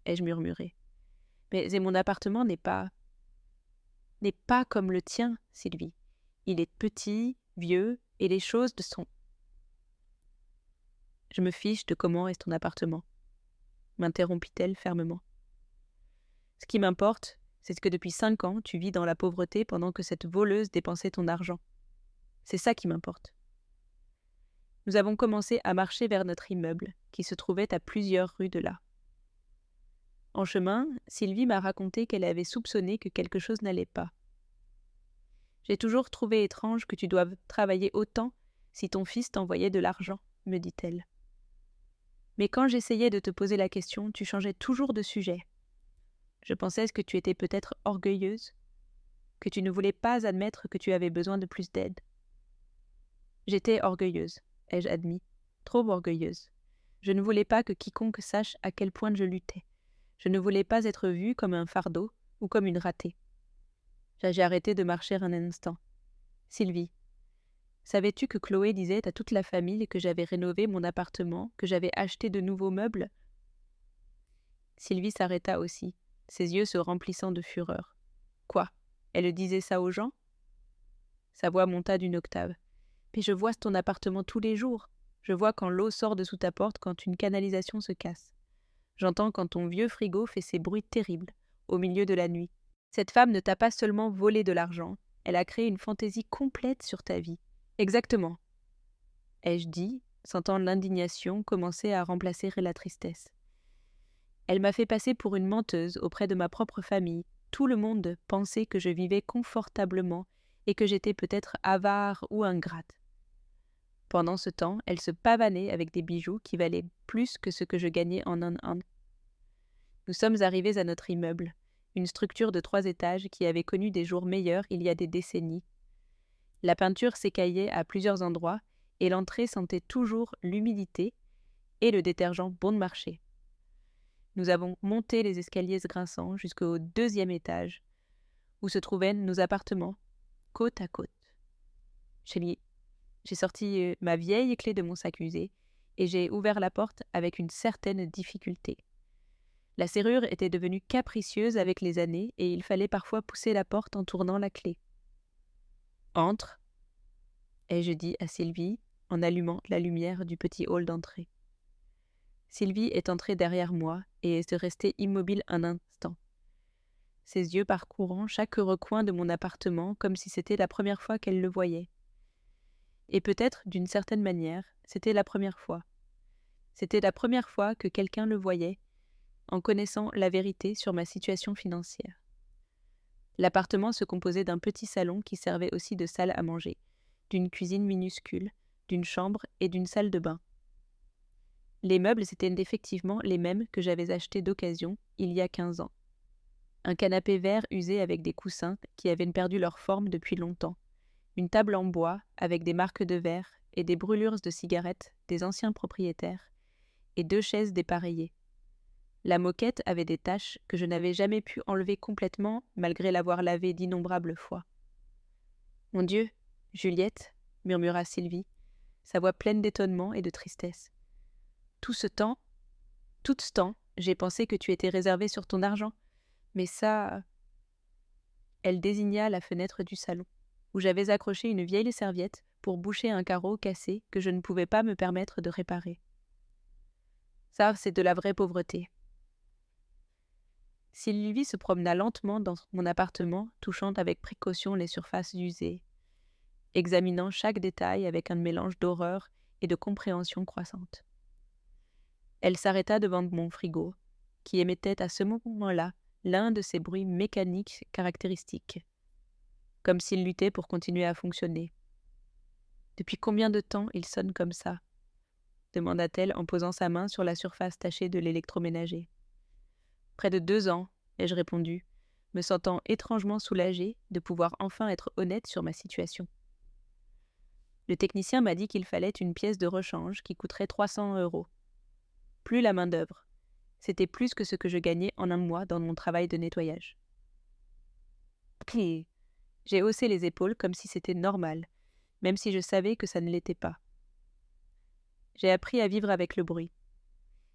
Speaker 1: ai-je murmuré. « Mais mon appartement n'est pas comme le tien, Sylvie. Il est petit, vieux, et les choses de son... » « Je me fiche de comment est ton appartement, » m'interrompit-elle fermement. « Ce qui m'importe, c'est que depuis 5 ans, tu vis dans la pauvreté pendant que cette voleuse dépensait ton argent. C'est ça qui m'importe. » Nous avons commencé à marcher vers notre immeuble, qui se trouvait à plusieurs rues de là. En chemin, Sylvie m'a raconté qu'elle avait soupçonné que quelque chose n'allait pas. « J'ai toujours trouvé étrange que tu doives travailler autant si ton fils t'envoyait de l'argent, » me dit-elle. Mais quand j'essayais de te poser la question, tu changeais toujours de sujet. Je pensais que tu étais peut-être orgueilleuse, que tu ne voulais pas admettre que tu avais besoin de plus d'aide. J'étais orgueilleuse, ai-je admis, trop orgueilleuse. Je ne voulais pas que quiconque sache à quel point je luttais. Je ne voulais pas être vue comme un fardeau ou comme une ratée. J'ai arrêté de marcher un instant. Sylvie, savais-tu que Chloé disait à toute la famille que j'avais rénové mon appartement, que j'avais acheté de nouveaux meubles ? Sylvie s'arrêta aussi, ses yeux se remplissant de fureur. Quoi ? Elle disait ça aux gens ? Sa voix monta d'une octave. Mais je vois ton appartement tous les jours. Je vois quand l'eau sort de sous ta porte, quand une canalisation se casse. J'entends quand ton vieux frigo fait ces bruits terribles, au milieu de la nuit. Cette femme ne t'a pas seulement volé de l'argent, elle a créé une fantaisie complète sur ta vie. Exactement, ai-je dit, sentant l'indignation commencer à remplacer la tristesse. Elle m'a fait passer pour une menteuse auprès de ma propre famille. Tout le monde pensait que je vivais confortablement et que j'étais peut-être avare ou ingrate. Pendant ce temps, elle se pavanait avec des bijoux qui valaient plus que ce que je gagnais en un an. Nous sommes arrivés à notre immeuble, une structure de 3 étages qui avait connu des jours meilleurs il y a des décennies. La peinture s'écaillait à plusieurs endroits et l'entrée sentait toujours l'humidité et le détergent bon de marché. Nous avons monté les escaliers grinçants jusqu'au 2e étage, où se trouvaient nos appartements, côte à côte. J'ai sorti ma vieille clé de mon sac usé et j'ai ouvert la porte avec une certaine difficulté. La serrure était devenue capricieuse avec les années et il fallait parfois pousser la porte en tournant la clé. « Entre !» ai-je dit à Sylvie en allumant la lumière du petit hall d'entrée. Sylvie est entrée derrière moi et est restée immobile un instant, ses yeux parcourant chaque recoin de mon appartement comme si c'était la première fois qu'elle le voyait. Et peut-être, d'une certaine manière, c'était la première fois. C'était la première fois que quelqu'un le voyait, en connaissant la vérité sur ma situation financière. L'appartement se composait d'un petit salon qui servait aussi de salle à manger, d'une cuisine minuscule, d'une chambre et d'une salle de bain. Les meubles étaient effectivement les mêmes que j'avais achetés d'occasion il y a 15 ans. Un canapé vert usé avec des coussins qui avaient perdu leur forme depuis longtemps, une table en bois avec des marques de verre et des brûlures de cigarettes des anciens propriétaires, et 2 chaises dépareillées. La moquette avait des taches que je n'avais jamais pu enlever complètement malgré l'avoir lavée d'innombrables fois. « Mon Dieu, Juliette !» murmura Sylvie, sa voix pleine d'étonnement et de tristesse. « Tout ce temps, j'ai pensé que tu étais réservé sur ton argent, mais ça... » Elle désigna la fenêtre du salon, où j'avais accroché une vieille serviette pour boucher un carreau cassé que je ne pouvais pas me permettre de réparer. Ça, c'est de la vraie pauvreté. Sylvie se promena lentement dans mon appartement, touchant avec précaution les surfaces usées, examinant chaque détail avec un mélange d'horreur et de compréhension croissante. Elle s'arrêta devant mon frigo, qui émettait à ce moment-là l'un de ces bruits mécaniques caractéristiques, comme s'il luttait pour continuer à fonctionner. « Depuis combien de temps il sonne comme ça ?» demanda-t-elle en posant sa main sur la surface tachée de l'électroménager. « Près de 2 ans, ai-je répondu, me sentant étrangement soulagée de pouvoir enfin être honnête sur ma situation. Le technicien m'a dit qu'il fallait une pièce de rechange qui coûterait 300 €. Plus la main-d'œuvre. C'était plus que ce que je gagnais en un mois dans mon travail de nettoyage. J'ai haussé les épaules comme si c'était normal, même si je savais que ça ne l'était pas. J'ai appris à vivre avec le bruit.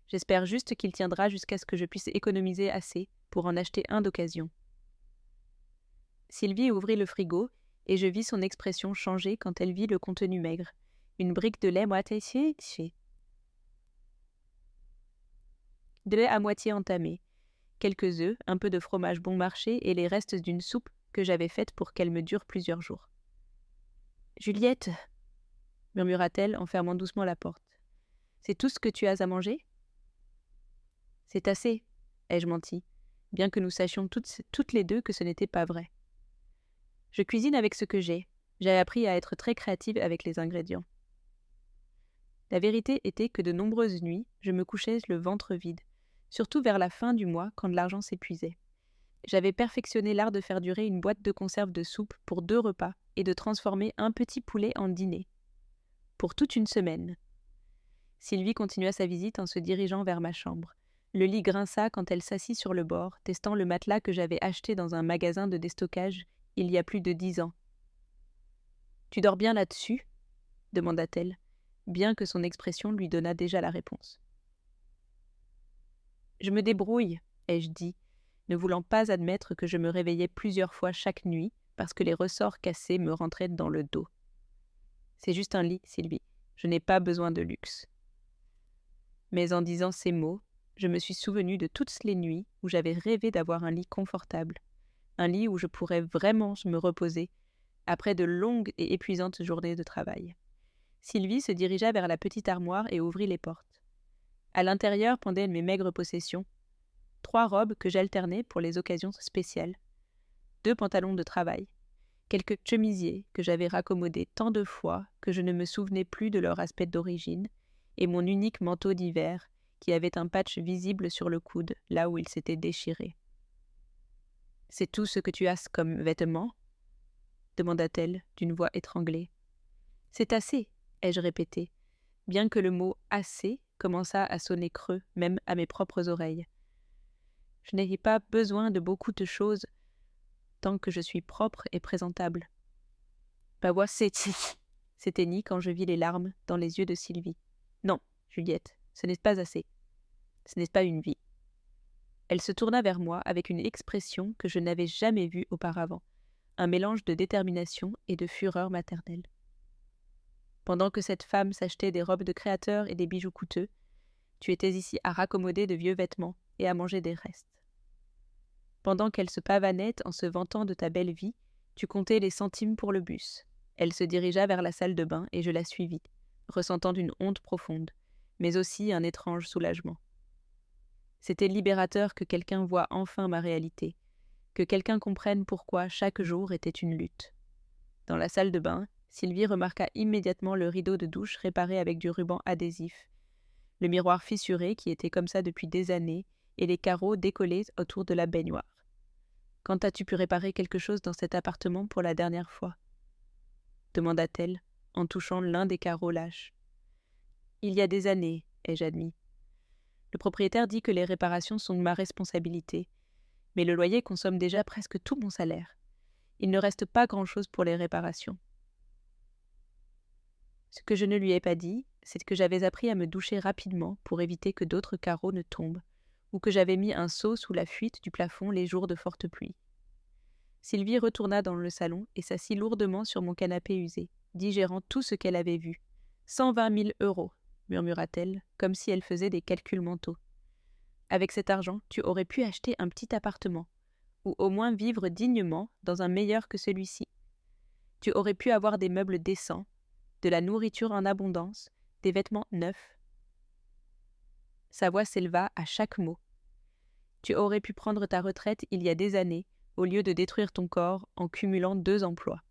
Speaker 1: J'espère juste qu'il tiendra jusqu'à ce que je puisse économiser assez pour en acheter un d'occasion. Sylvie ouvrit le frigo et je vis son expression changer quand elle vit le contenu maigre, une brique de lait à moitié entamé, quelques œufs, un peu de fromage bon marché et les restes d'une soupe que j'avais faite pour qu'elle me dure plusieurs jours. « Juliette !» murmura-t-elle en fermant doucement la porte. « C'est tout ce que tu as à manger ?»« C'est assez, » ai-je menti, bien que nous sachions toutes les deux que ce n'était pas vrai. Je cuisine avec ce que j'ai appris à être très créative avec les ingrédients. La vérité était que de nombreuses nuits, je me couchais le ventre vide, surtout vers la fin du mois quand l'argent s'épuisait. J'avais perfectionné l'art de faire durer une boîte de conserve de soupe pour 2 repas et de transformer un petit poulet en dîner. Pour toute une semaine. Sylvie continua sa visite en se dirigeant vers ma chambre. Le lit grinça quand elle s'assit sur le bord, testant le matelas que j'avais acheté dans un magasin de déstockage il y a plus de 10 ans. « Tu dors bien là-dessus ?» demanda-t-elle, bien que son expression lui donnât déjà la réponse. « Je me débrouille, » ai-je dit, ne voulant pas admettre que je me réveillais plusieurs fois chaque nuit parce que les ressorts cassés me rentraient dans le dos. « C'est juste un lit, Sylvie. Je n'ai pas besoin de luxe. » Mais en disant ces mots, je me suis souvenu de toutes les nuits où j'avais rêvé d'avoir un lit confortable, un lit où je pourrais vraiment me reposer après de longues et épuisantes journées de travail. Sylvie se dirigea vers la petite armoire et ouvrit les portes. À l'intérieur pendaient mes maigres possessions, 3 robes que j'alternais pour les occasions spéciales, 2 pantalons de travail, quelques chemisiers que j'avais raccommodés tant de fois que je ne me souvenais plus de leur aspect d'origine, et mon unique manteau d'hiver qui avait un patch visible sur le coude, là où il s'était déchiré. « C'est tout ce que tu as comme vêtements ?» demanda-t-elle d'une voix étranglée. « C'est assez, » ai-je répété, bien que le mot « assez » commença à sonner creux, même à mes propres oreilles. Je n'ai pas besoin de beaucoup de choses tant que je suis propre et présentable. Ma voix s'éteignit quand je vis les larmes dans les yeux de Sylvie. Non, Juliette, ce n'est pas assez. Ce n'est pas une vie. Elle se tourna vers moi avec une expression que je n'avais jamais vue auparavant, un mélange de détermination et de fureur maternelle. Pendant que cette femme s'achetait des robes de créateur et des bijoux coûteux, tu étais ici à raccommoder de vieux vêtements et à manger des restes. Pendant qu'elle se pavanait en se vantant de ta belle vie, tu comptais les centimes pour le bus. Elle se dirigea vers la salle de bain et je la suivis, ressentant une honte profonde, mais aussi un étrange soulagement. C'était libérateur que quelqu'un voie enfin ma réalité, que quelqu'un comprenne pourquoi chaque jour était une lutte. Dans la salle de bain, Sylvie remarqua immédiatement le rideau de douche réparé avec du ruban adhésif, le miroir fissuré qui était comme ça depuis des années et les carreaux décollés autour de la baignoire. « Quand as-tu pu réparer quelque chose dans cet appartement pour la dernière fois ?» demanda-t-elle, en touchant l'un des carreaux lâches. « Il y a des années, ai-je admis. Le propriétaire dit que les réparations sont de ma responsabilité, mais le loyer consomme déjà presque tout mon salaire. Il ne reste pas grand-chose pour les réparations. » Ce que je ne lui ai pas dit, c'est que j'avais appris à me doucher rapidement pour éviter que d'autres carreaux ne tombent, ou que j'avais mis un seau sous la fuite du plafond les jours de forte pluie. Sylvie retourna dans le salon et s'assit lourdement sur mon canapé usé, digérant tout ce qu'elle avait vu. « 120 000 €, murmura-t-elle, comme si elle faisait des calculs mentaux. Avec cet argent, tu aurais pu acheter un petit appartement, ou au moins vivre dignement dans un meilleur que celui-ci. Tu aurais pu avoir des meubles décents, de la nourriture en abondance, des vêtements neufs. » Sa voix s'éleva à chaque mot. « Tu aurais pu prendre ta retraite il y a des années, au lieu de détruire ton corps en cumulant 2 emplois.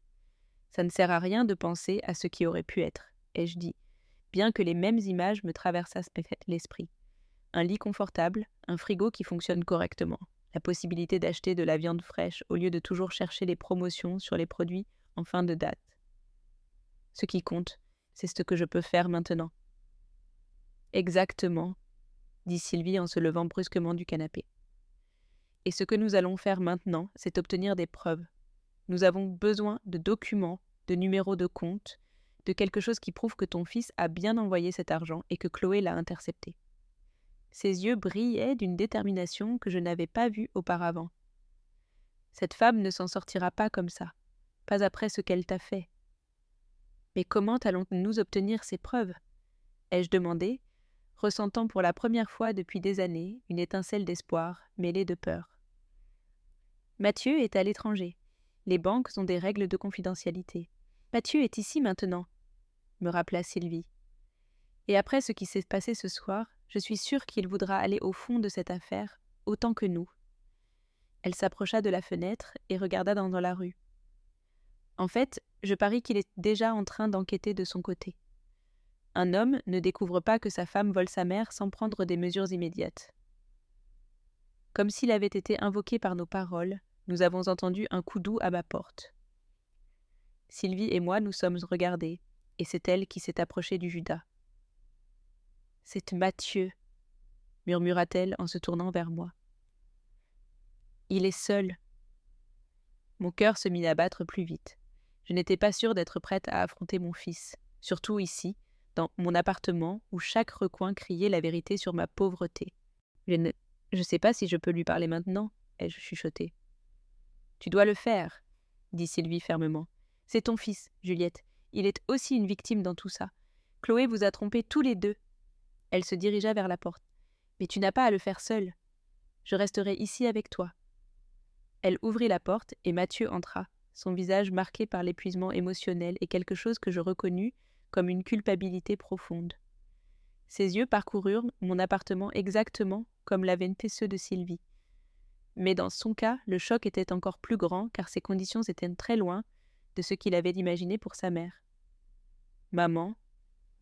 Speaker 1: Ça ne sert à rien de penser à ce qui aurait pu être, ai-je dit, bien que les mêmes images me traversassent l'esprit. Un lit confortable, un frigo qui fonctionne correctement, la possibilité d'acheter de la viande fraîche au lieu de toujours chercher les promotions sur les produits en fin de date. Ce qui compte, c'est ce que je peux faire maintenant. » « Exactement, » dit Sylvie en se levant brusquement du canapé. « Et ce que nous allons faire maintenant, c'est obtenir des preuves. Nous avons besoin de documents, de numéros de compte, de quelque chose qui prouve que ton fils a bien envoyé cet argent et que Chloé l'a intercepté. » Ses yeux brillaient d'une détermination que je n'avais pas vue auparavant. « Cette femme ne s'en sortira pas comme ça, pas après ce qu'elle t'a fait. » « Mais comment allons-nous obtenir ces preuves ?» ai-je demandé, ressentant pour la première fois depuis des années une étincelle d'espoir mêlée de peur. « Mathieu est à l'étranger. Les banques ont des règles de confidentialité. Mathieu est ici maintenant, » me rappela Sylvie. « Et après ce qui s'est passé ce soir, je suis sûre qu'il voudra aller au fond de cette affaire, autant que nous. » Elle s'approcha de la fenêtre et regarda dans la rue. « En fait, je parie qu'il est déjà en train d'enquêter de son côté. Un homme ne découvre pas que sa femme vole sa mère sans prendre des mesures immédiates. » Comme s'il avait été invoqué par nos paroles, nous avons entendu un coup doux à ma porte. Sylvie et moi nous sommes regardés, et c'est elle qui s'est approchée du Judas. « C'est Mathieu, » murmura-t-elle en se tournant vers moi. « Il est seul. » Mon cœur se mit à battre plus vite. Je n'étais pas sûre d'être prête à affronter mon fils, surtout ici, dans mon appartement où chaque recoin criait la vérité sur ma pauvreté. « Je ne sais pas si je peux lui parler maintenant, » ai-je chuchoté. « Tu dois le faire, » dit Sylvie fermement. « C'est ton fils, Juliette. Il est aussi une victime dans tout ça. Chloé vous a trompés tous les deux. » Elle se dirigea vers la porte. « Mais tu n'as pas à le faire seule. Je resterai ici avec toi. » Elle ouvrit la porte et Mathieu entra, son visage marqué par l'épuisement émotionnel et quelque chose que je reconnus comme une culpabilité profonde. Ses yeux parcoururent mon appartement exactement comme l'avaient fait ceux de Sylvie. Mais dans son cas, le choc était encore plus grand car ses conditions étaient très loin de ce qu'il avait imaginé pour sa mère. « Maman, »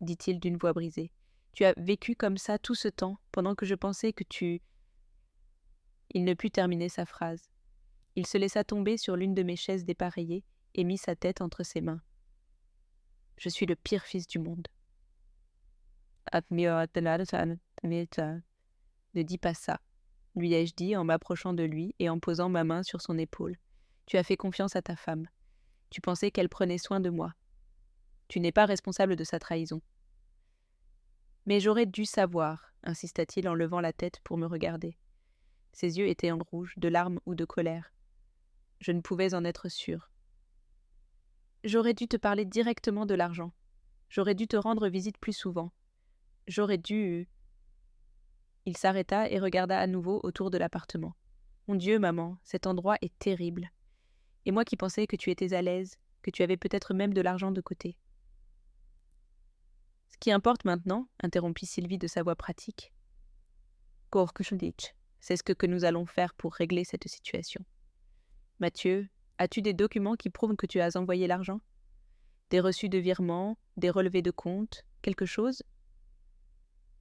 Speaker 1: dit-il d'une voix brisée, « tu as vécu comme ça tout ce temps pendant que je pensais que tu… » Il ne put terminer sa phrase. Il se laissa tomber sur l'une de mes chaises dépareillées et mit sa tête entre ses mains. Je suis le pire fils du monde. Ne dis pas ça, lui ai-je dit en m'approchant de lui et en posant ma main sur son épaule. Tu as fait confiance à ta femme. Tu pensais qu'elle prenait soin de moi. Tu n'es pas responsable de sa trahison. Mais j'aurais dû savoir, insista-t-il en levant la tête pour me regarder. Ses yeux étaient en rouge, de larmes ou de colère. Je ne pouvais en être sûre. J'aurais dû te parler directement de l'argent. J'aurais dû te rendre visite plus souvent. J'aurais dû... Il s'arrêta et regarda à nouveau autour de l'appartement. Mon Dieu, maman, cet endroit est terrible. Et moi qui pensais que tu étais à l'aise, que tu avais peut-être même de l'argent de côté. Ce qui importe maintenant, interrompit Sylvie de sa voix pratique, c'est ce que nous allons faire pour régler cette situation. Mathieu, as-tu des documents qui prouvent que tu as envoyé l'argent? Des reçus de virement, des relevés de compte, quelque chose?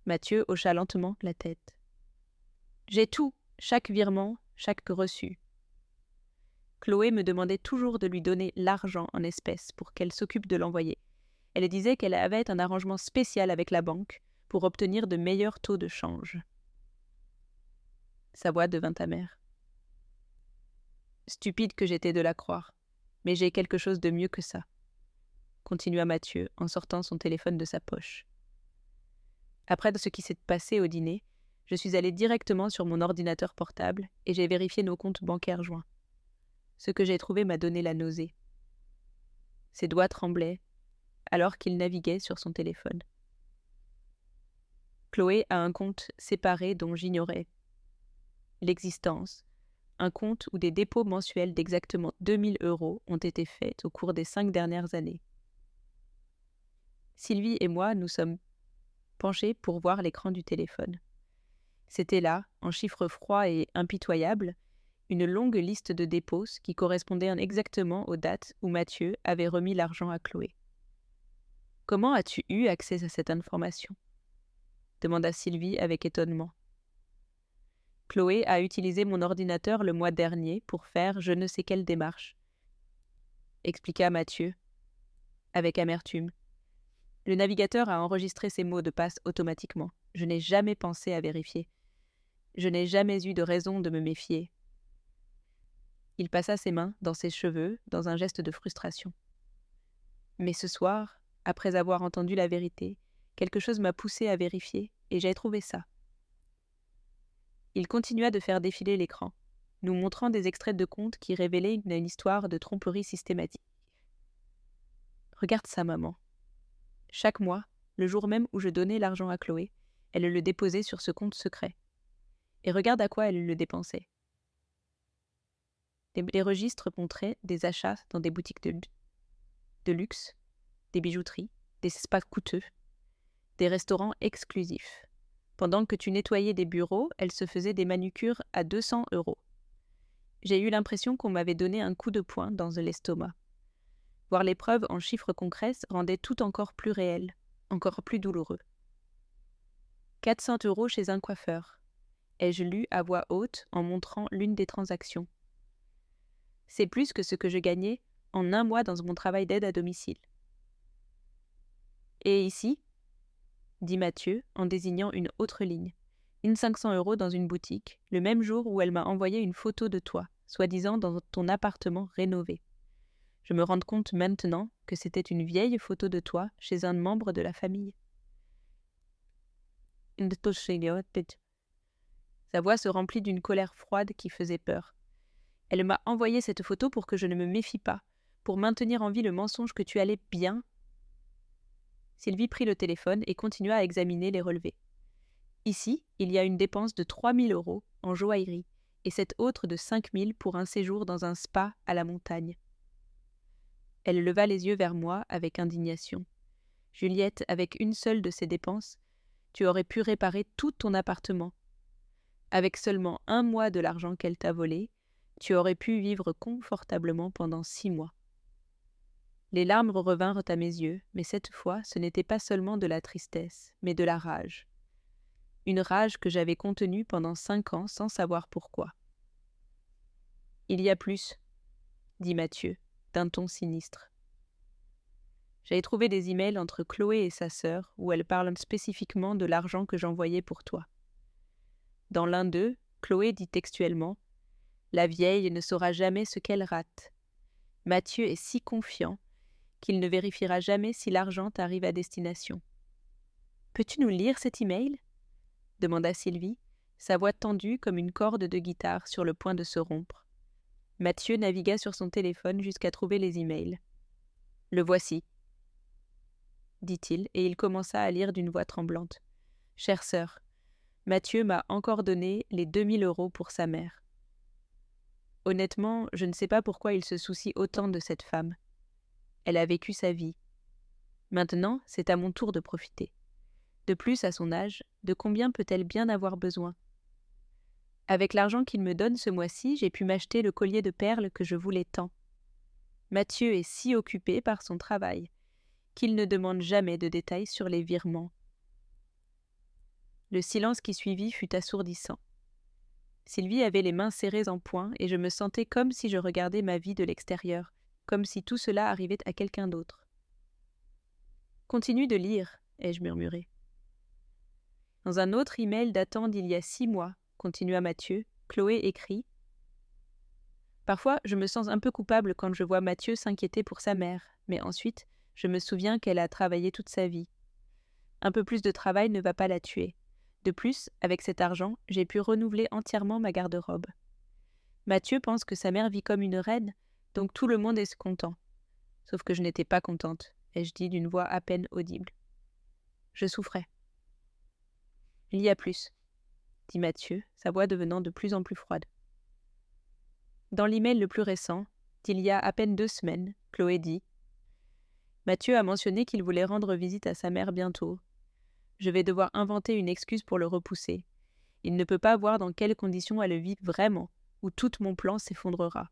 Speaker 1: Mathieu hocha lentement la tête. J'ai tout, chaque virement, chaque reçu. Chloé me demandait toujours de lui donner l'argent en espèces pour qu'elle s'occupe de l'envoyer. Elle disait qu'elle avait un arrangement spécial avec la banque pour obtenir de meilleurs taux de change. Sa voix devint amère. Stupide que j'étais de la croire, mais j'ai quelque chose de mieux que ça, continua Mathieu en sortant son téléphone de sa poche. Après ce qui s'est passé au dîner, je suis allée directement sur mon ordinateur portable et j'ai vérifié nos comptes bancaires joints. Ce que j'ai trouvé m'a donné la nausée. Ses doigts tremblaient alors qu'il naviguait sur son téléphone. Chloé a un compte séparé dont j'ignorais l'existence, un compte où des dépôts mensuels d'exactement 2000 € ont été faits au cours des 5 dernières années. Sylvie et moi nous sommes penchés pour voir l'écran du téléphone. C'était là, en chiffres froids et impitoyables, une longue liste de dépôts qui correspondait exactement aux dates où Mathieu avait remis l'argent à Chloé. « Comment as-tu eu accès à cette information ?» demanda Sylvie avec étonnement. Chloé a utilisé mon ordinateur le mois dernier pour faire je ne sais quelle démarche, expliqua Mathieu, avec amertume. Le navigateur a enregistré ces mots de passe automatiquement. Je n'ai jamais pensé à vérifier. Je n'ai jamais eu de raison de me méfier. Il passa ses mains dans ses cheveux, dans un geste de frustration. Mais ce soir, après avoir entendu la vérité, quelque chose m'a poussé à vérifier, et j'ai trouvé ça. Il continua de faire défiler l'écran, nous montrant des extraits de comptes qui révélaient une histoire de tromperie systématique. Regarde ça, maman. Chaque mois, le jour même où je donnais l'argent à Chloé, elle le déposait sur ce compte secret. Et regarde à quoi elle le dépensait. Les registres montraient des achats dans des boutiques de luxe, des bijouteries, des spas coûteux, des restaurants exclusifs. Pendant que tu nettoyais des bureaux, elle se faisait des manucures à 200 €. J'ai eu l'impression qu'on m'avait donné un coup de poing dans l'estomac. Voir les preuves en chiffres concrets rendait tout encore plus réel, encore plus douloureux. 400 € chez un coiffeur, ai-je lu à voix haute en montrant l'une des transactions. C'est plus que ce que je gagnais en un mois dans mon travail d'aide à domicile. Et ici, dit Mathieu en désignant une autre ligne, une 500 € dans une boutique, le même jour où elle m'a envoyé une photo de toi, soi-disant dans ton appartement rénové. Je me rends compte maintenant que c'était une vieille photo de toi chez un membre de la famille. Sa voix se remplit d'une colère froide qui faisait peur. Elle m'a envoyé cette photo pour que je ne me méfie pas, pour maintenir en vie le mensonge que tu allais bien. Sylvie prit le téléphone et continua à examiner les relevés. Ici, il y a une dépense de 3000 € en joaillerie et cette autre de 5000 pour un séjour dans un spa à la montagne. Elle leva les yeux vers moi avec indignation. Juliette, avec une seule de ces dépenses, tu aurais pu réparer tout ton appartement. Avec seulement 1 mois de l'argent qu'elle t'a volé, tu aurais pu vivre confortablement pendant 6 mois. Les larmes revinrent à mes yeux, mais cette fois, ce n'était pas seulement de la tristesse, mais de la rage. Une rage que j'avais contenue pendant 5 ans sans savoir pourquoi. « Il y a plus, dit Mathieu, d'un ton sinistre. J'avais trouvé des emails entre Chloé et sa sœur où elles parlent spécifiquement de l'argent que j'envoyais pour toi. Dans l'un d'eux, Chloé dit textuellement « La vieille ne saura jamais ce qu'elle rate. Mathieu est si confiant qu'il ne vérifiera jamais si l'argent arrive à destination. » Peux-tu nous lire cet email ? Demanda Sylvie, sa voix tendue comme une corde de guitare sur le point de se rompre. Mathieu navigua sur son téléphone jusqu'à trouver les emails. « Le voici, » dit-il, et il commença à lire d'une voix tremblante. « Chère sœur, Mathieu m'a encore donné les 2000 € pour sa mère. Honnêtement, je ne sais pas pourquoi il se soucie autant de cette femme. Elle a vécu sa vie. Maintenant, c'est à mon tour de profiter. De plus, à son âge, de combien peut-elle bien avoir besoin ? Avec l'argent qu'il me donne ce mois-ci, j'ai pu m'acheter le collier de perles que je voulais tant. Mathieu est si occupé par son travail qu'il ne demande jamais de détails sur les virements. » Le silence qui suivit fut assourdissant. Sylvie avait les mains serrées en poing et je me sentais comme si je regardais ma vie de l'extérieur, comme si tout cela arrivait à quelqu'un d'autre. « Continue de lire, » ai-je murmuré. Dans un autre email datant d'il y a 6 mois, continua Mathieu, Chloé écrit « Parfois, je me sens un peu coupable quand je vois Mathieu s'inquiéter pour sa mère, mais ensuite, je me souviens qu'elle a travaillé toute sa vie. Un peu plus de travail ne va pas la tuer. De plus, avec cet argent, j'ai pu renouveler entièrement ma garde-robe. Mathieu pense que sa mère vit comme une reine, donc tout le monde est content. Sauf que je n'étais pas contente, ai-je dit d'une voix à peine audible. Je souffrais. Il y a plus, dit Mathieu, sa voix devenant de plus en plus froide. Dans l'email le plus récent, d'il y a à peine 2 semaines, Chloé dit « Mathieu a mentionné qu'il voulait rendre visite à sa mère bientôt. Je vais devoir inventer une excuse pour le repousser. Il ne peut pas voir dans quelles conditions elle vit vraiment, ou tout mon plan s'effondrera. »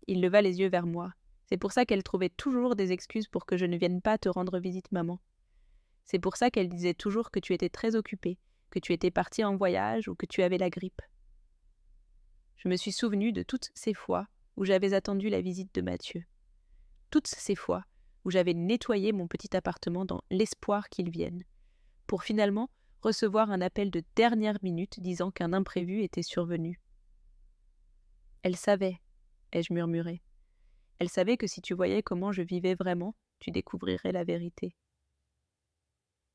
Speaker 1: Il leva les yeux vers moi. « C'est pour ça qu'elle trouvait toujours des excuses pour que je ne vienne pas te rendre visite, maman. C'est pour ça qu'elle disait toujours que tu étais très occupée, que tu étais partie en voyage ou que tu avais la grippe. » Je me suis souvenu de toutes ces fois où j'avais attendu la visite de Mathieu. Toutes ces fois où j'avais nettoyé mon petit appartement dans l'espoir qu'il vienne, pour finalement recevoir un appel de dernière minute disant qu'un imprévu était survenu. « Elle savait, » ai-je murmuré. « Elle savait que si tu voyais comment je vivais vraiment, tu découvrirais la vérité. »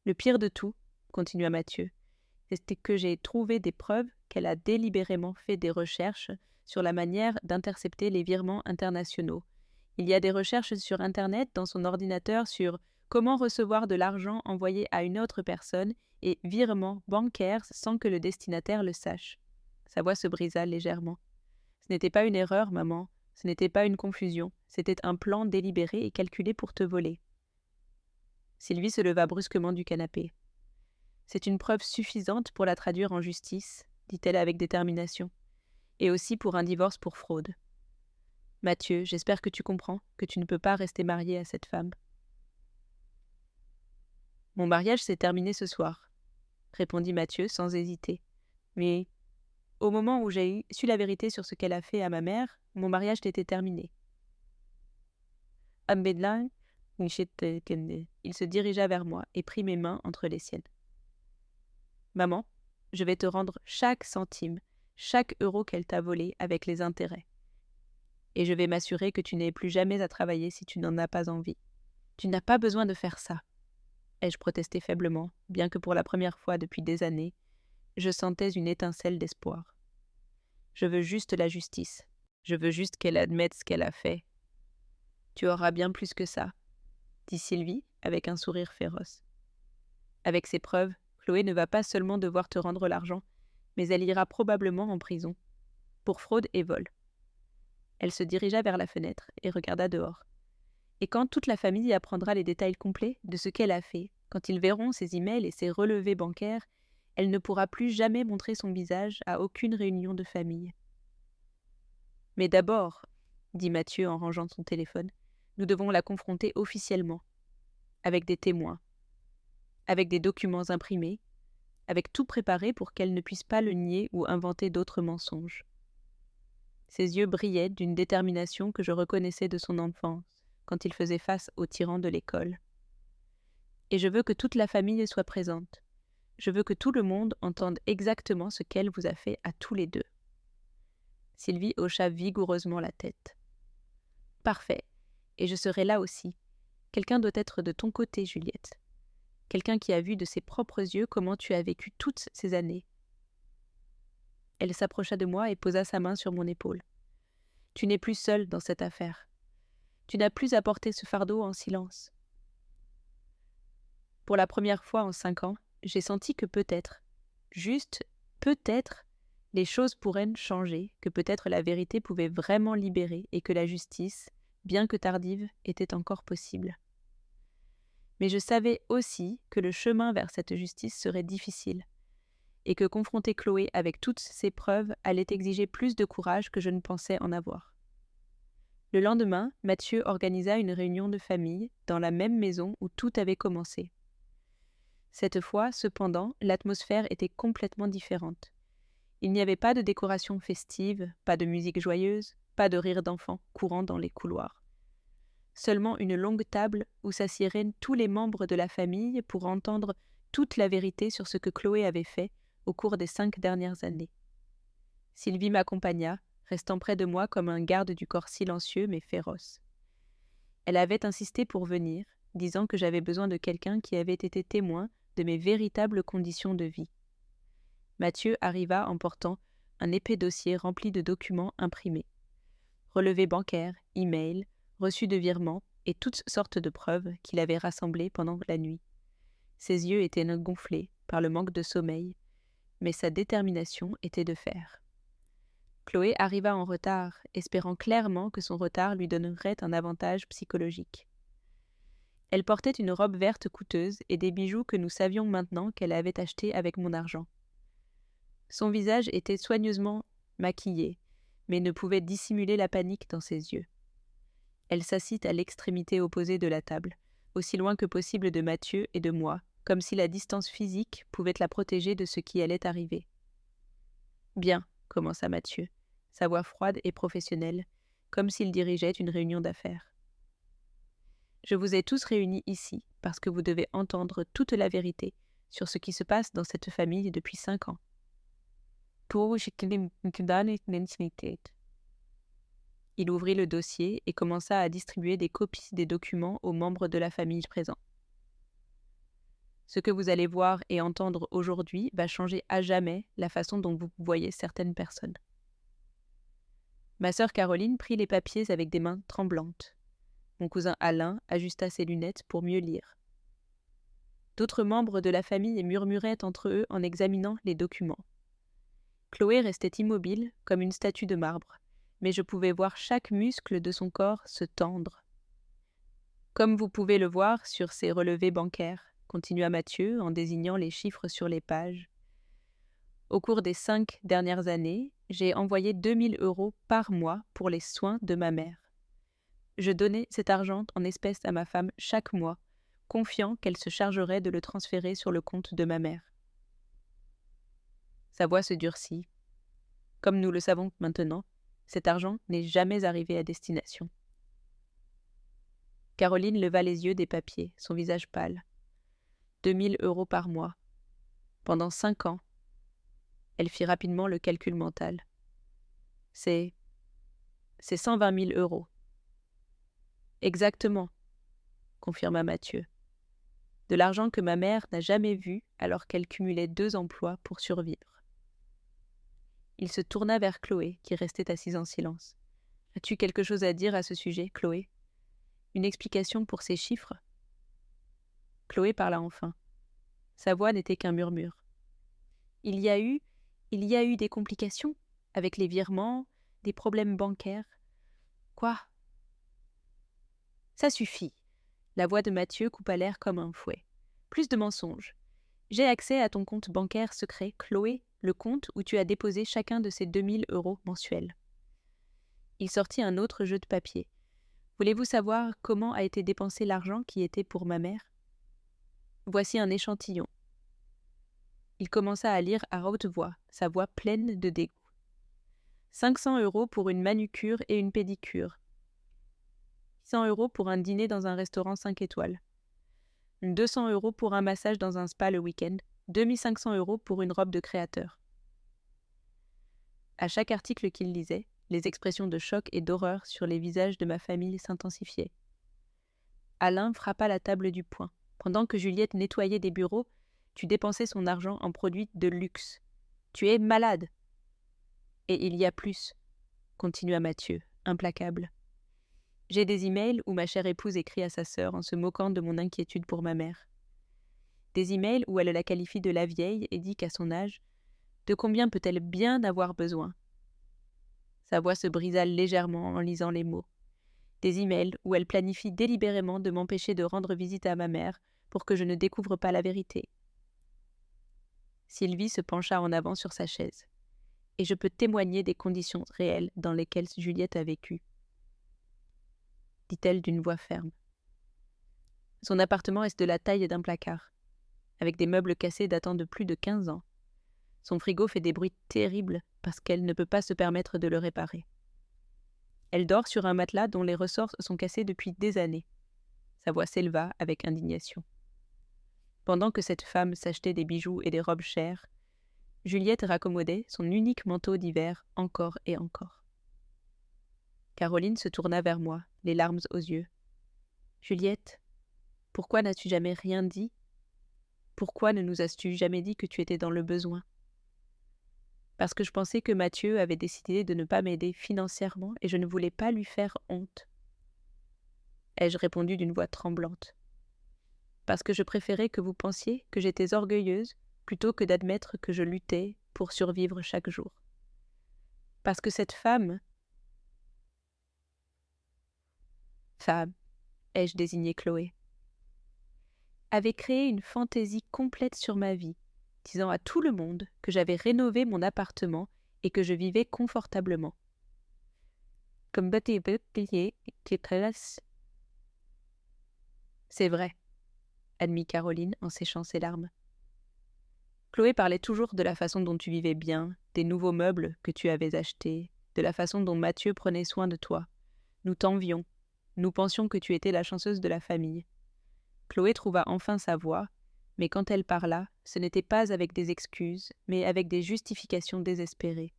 Speaker 1: Le pire de tout, continua Mathieu, c'était que j'ai trouvé des preuves qu'elle a délibérément fait des recherches sur la manière d'intercepter les virements internationaux. Il y a des recherches sur Internet dans son ordinateur sur comment recevoir de l'argent envoyé à une autre personne et virements bancaires sans que le destinataire le sache. Sa voix se brisa légèrement. Ce n'était pas une erreur, maman, ce n'était pas une confusion, c'était un plan délibéré et calculé pour te voler. Sylvie se leva brusquement du canapé. « C'est une preuve suffisante pour la traduire en justice, » dit-elle avec détermination, « et aussi pour un divorce pour fraude. Mathieu, j'espère que tu comprends que tu ne peux pas rester marié à cette femme. » « Mon mariage s'est terminé ce soir, » répondit Mathieu sans hésiter. « Mais au moment où j'ai su la vérité sur ce qu'elle a fait à ma mère, mon mariage était terminé. » Il se dirigea vers moi et prit mes mains entre les siennes. « Maman, je vais te rendre chaque centime, chaque euro qu'elle t'a volé avec les intérêts. Et je vais m'assurer que tu n'aies plus jamais à travailler si tu n'en as pas envie. Tu n'as pas besoin de faire ça. » ai-je protesté faiblement, bien que pour la première fois depuis des années, je sentais une étincelle d'espoir. Je veux juste la justice. Je veux juste qu'elle admette ce qu'elle a fait. Tu auras bien plus que ça, dit Sylvie avec un sourire féroce. Avec ces preuves, Chloé ne va pas seulement devoir te rendre l'argent, mais elle ira probablement en prison, pour fraude et vol. Elle se dirigea vers la fenêtre et regarda dehors. Et quand toute la famille apprendra les détails complets de ce qu'elle a fait, quand ils verront ses emails et ses relevés bancaires, elle ne pourra plus jamais montrer son visage à aucune réunion de famille. « Mais d'abord, » dit Mathieu en rangeant son téléphone, « nous devons la confronter officiellement, avec des témoins, avec des documents imprimés, avec tout préparé pour qu'elle ne puisse pas le nier ou inventer d'autres mensonges. » Ses yeux brillaient d'une détermination que je reconnaissais de son enfance, quand il faisait face aux tyrans de l'école. Et je veux que toute la famille soit présente. Je veux que tout le monde entende exactement ce qu'elle vous a fait à tous les deux. Sylvie hocha vigoureusement la tête. Parfait, et je serai là aussi. Quelqu'un doit être de ton côté, Juliette. Quelqu'un qui a vu de ses propres yeux comment tu as vécu toutes ces années. Elle s'approcha de moi et posa sa main sur mon épaule. Tu n'es plus seule dans cette affaire. Tu n'as plus à porter ce fardeau en silence. Pour la première fois en 5 ans, j'ai senti que peut-être, juste peut-être, les choses pourraient changer, que peut-être la vérité pouvait vraiment libérer et que la justice, bien que tardive, était encore possible. Mais je savais aussi que le chemin vers cette justice serait difficile et que confronter Chloé avec toutes ces preuves allait exiger plus de courage que je ne pensais en avoir. Le lendemain, Mathieu organisa une réunion de famille dans la même maison où tout avait commencé. Cette fois, cependant, l'atmosphère était complètement différente. Il n'y avait pas de décoration festive, pas de musique joyeuse, pas de rire d'enfants courant dans les couloirs. Seulement une longue table où s'assieraient tous les membres de la famille pour entendre toute la vérité sur ce que Chloé avait fait au cours des 5 dernières années. Sylvie m'accompagna, restant près de moi comme un garde du corps silencieux mais féroce. Elle avait insisté pour venir, disant que j'avais besoin de quelqu'un qui avait été témoin de mes véritables conditions de vie. Mathieu arriva en portant un épais dossier rempli de documents imprimés. Relevés bancaires, e-mails, reçus de virements et toutes sortes de preuves qu'il avait rassemblées pendant la nuit. Ses yeux étaient gonflés par le manque de sommeil, mais sa détermination était de fer. Chloé arriva en retard, espérant clairement que son retard lui donnerait un avantage psychologique. Elle portait une robe verte coûteuse et des bijoux que nous savions maintenant qu'elle avait achetés avec mon argent. Son visage était soigneusement maquillé, mais ne pouvait dissimuler la panique dans ses yeux. Elle s'assit à l'extrémité opposée de la table, aussi loin que possible de Mathieu et de moi, comme si la distance physique pouvait la protéger de ce qui allait arriver. « Bien, » commença Mathieu, sa voix froide et professionnelle, comme s'il dirigeait une réunion d'affaires. « Je vous ai tous réunis ici parce que vous devez entendre toute la vérité sur ce qui se passe dans cette famille depuis 5 ans. » Il ouvrit le dossier et commença à distribuer des copies des documents aux membres de la famille présents. Ce que vous allez voir et entendre aujourd'hui va changer à jamais la façon dont vous voyez certaines personnes. Ma sœur Caroline prit les papiers avec des mains tremblantes. Mon cousin Alain ajusta ses lunettes pour mieux lire. D'autres membres de la famille murmuraient entre eux en examinant les documents. Chloé restait immobile comme une statue de marbre, mais je pouvais voir chaque muscle de son corps se tendre. Comme vous pouvez le voir sur ces relevés bancaires, continua Mathieu en désignant les chiffres sur les pages. Au cours des 5 dernières années, j'ai envoyé 2 000 € par mois pour les soins de ma mère. Je donnais cet argent en espèces à ma femme chaque mois, confiant qu'elle se chargerait de le transférer sur le compte de ma mère. Sa voix se durcit. Comme nous le savons maintenant, cet argent n'est jamais arrivé à destination. Caroline leva les yeux des papiers, son visage pâle. 2 000 € par mois. Pendant 5 ans. Elle fit rapidement le calcul mental. C'est 120 000 €. Exactement, confirma Mathieu. De l'argent que ma mère n'a jamais vu alors qu'elle cumulait 2 emplois pour survivre. Il se tourna vers Chloé, qui restait assise en silence. « As-tu quelque chose à dire à ce sujet, Chloé ? Une explication pour ces chiffres ?» Chloé parla enfin. Sa voix n'était qu'un murmure. « Il y a eu des complications avec les virements, des problèmes bancaires. » « Quoi ? » ?»« Ça suffit. » La voix de Mathieu coupa l'air comme un fouet. « Plus de mensonges. J'ai accès à ton compte bancaire secret, Chloé, le compte où tu as déposé chacun de ces 2 000 € mensuels. » Il sortit un autre jeu de papier. « Voulez-vous savoir comment a été dépensé l'argent qui était pour ma mère ? Voici un échantillon. » Il commença à lire à haute voix, sa voix pleine de dégoût. 500 € pour une manucure et une pédicure. 600 € pour un dîner dans un restaurant 5 étoiles. 200 € pour un massage dans un spa le week-end. 2500 € pour une robe de créateur. À chaque article qu'il lisait, les expressions de choc et d'horreur sur les visages de ma famille s'intensifiaient. Alain frappa la table du poing. Pendant que Juliette nettoyait des bureaux, tu dépensais son argent en produits de luxe. Tu es malade. Et il y a plus, continua Mathieu, implacable. J'ai des emails où ma chère épouse écrit à sa sœur en se moquant de mon inquiétude pour ma mère. Des emails où elle la qualifie de la vieille et dit qu'à son âge, de combien peut-elle bien avoir besoin? Sa voix se brisa légèrement en lisant les mots. Des emails où elle planifie délibérément de m'empêcher de rendre visite à ma mère pour que je ne découvre pas la vérité. Sylvie se pencha en avant sur sa chaise. Et je peux témoigner des conditions réelles dans lesquelles Juliette a vécu, dit-elle d'une voix ferme. Son appartement est de la taille d'un placard, avec des meubles cassés datant de plus de 15 ans. Son frigo fait des bruits terribles parce qu'elle ne peut pas se permettre de le réparer. Elle dort sur un matelas dont les ressorts sont cassés depuis des années. Sa voix s'éleva avec indignation. Pendant que cette femme s'achetait des bijoux et des robes chères, Juliette raccommodait son unique manteau d'hiver encore et encore. Caroline se tourna vers moi, les larmes aux yeux. « Juliette, pourquoi n'as-tu jamais rien dit? Pourquoi ne nous as-tu jamais dit que tu étais dans le besoin? » Parce que je pensais que Mathieu avait décidé de ne pas m'aider financièrement et je ne voulais pas lui faire honte. Ai-je répondu d'une voix tremblante. Parce que je préférais que vous pensiez que j'étais orgueilleuse plutôt que d'admettre que je luttais pour survivre chaque jour. Parce que cette femme, ai-je désigné Chloé, avait créé une fantaisie complète sur ma vie, disant à tout le monde que j'avais rénové mon appartement et que je vivais confortablement. Comme c'est vrai, admit Caroline en séchant ses larmes. Chloé parlait toujours de la façon dont tu vivais bien, des nouveaux meubles que tu avais achetés, de la façon dont Mathieu prenait soin de toi. Nous t'envions. Nous pensions que tu étais la chanceuse de la famille. Chloé trouva enfin sa voix, mais quand elle parla, ce n'était pas avec des excuses, mais avec des justifications désespérées.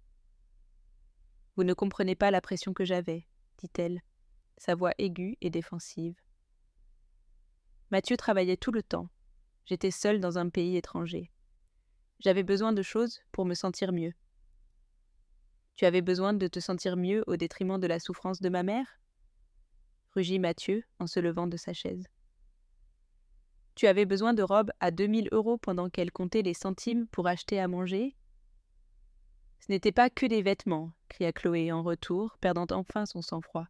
Speaker 1: « Vous ne comprenez pas la pression que j'avais, » dit-elle, sa voix aiguë et défensive. Mathieu travaillait tout le temps. J'étais seule dans un pays étranger. J'avais besoin de choses pour me sentir mieux. Tu avais besoin de te sentir mieux au détriment de la souffrance de ma mère? Rugit Mathieu en se levant de sa chaise. Tu avais besoin de robes à 2000 € pendant qu'elle comptait les centimes pour acheter à manger? Ce n'était pas que des vêtements, cria Chloé en retour, perdant enfin son sang-froid.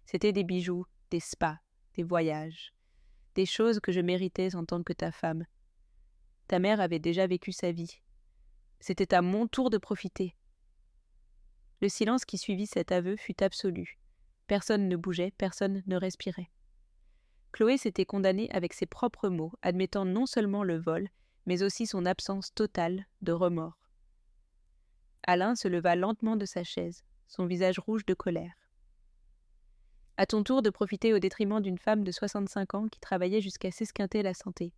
Speaker 1: C'était des bijoux, des spas, des voyages, des choses que je méritais en tant que ta femme. Ta mère avait déjà vécu sa vie. C'était à mon tour de profiter. Le silence qui suivit cet aveu fut absolu. Personne ne bougeait, personne ne respirait. Chloé s'était condamnée avec ses propres mots, admettant non seulement le vol, mais aussi son absence totale de remords. Alain se leva lentement de sa chaise, son visage rouge de colère. « À ton tour de profiter au détriment d'une femme de 65 ans qui travaillait jusqu'à s'esquinter la santé.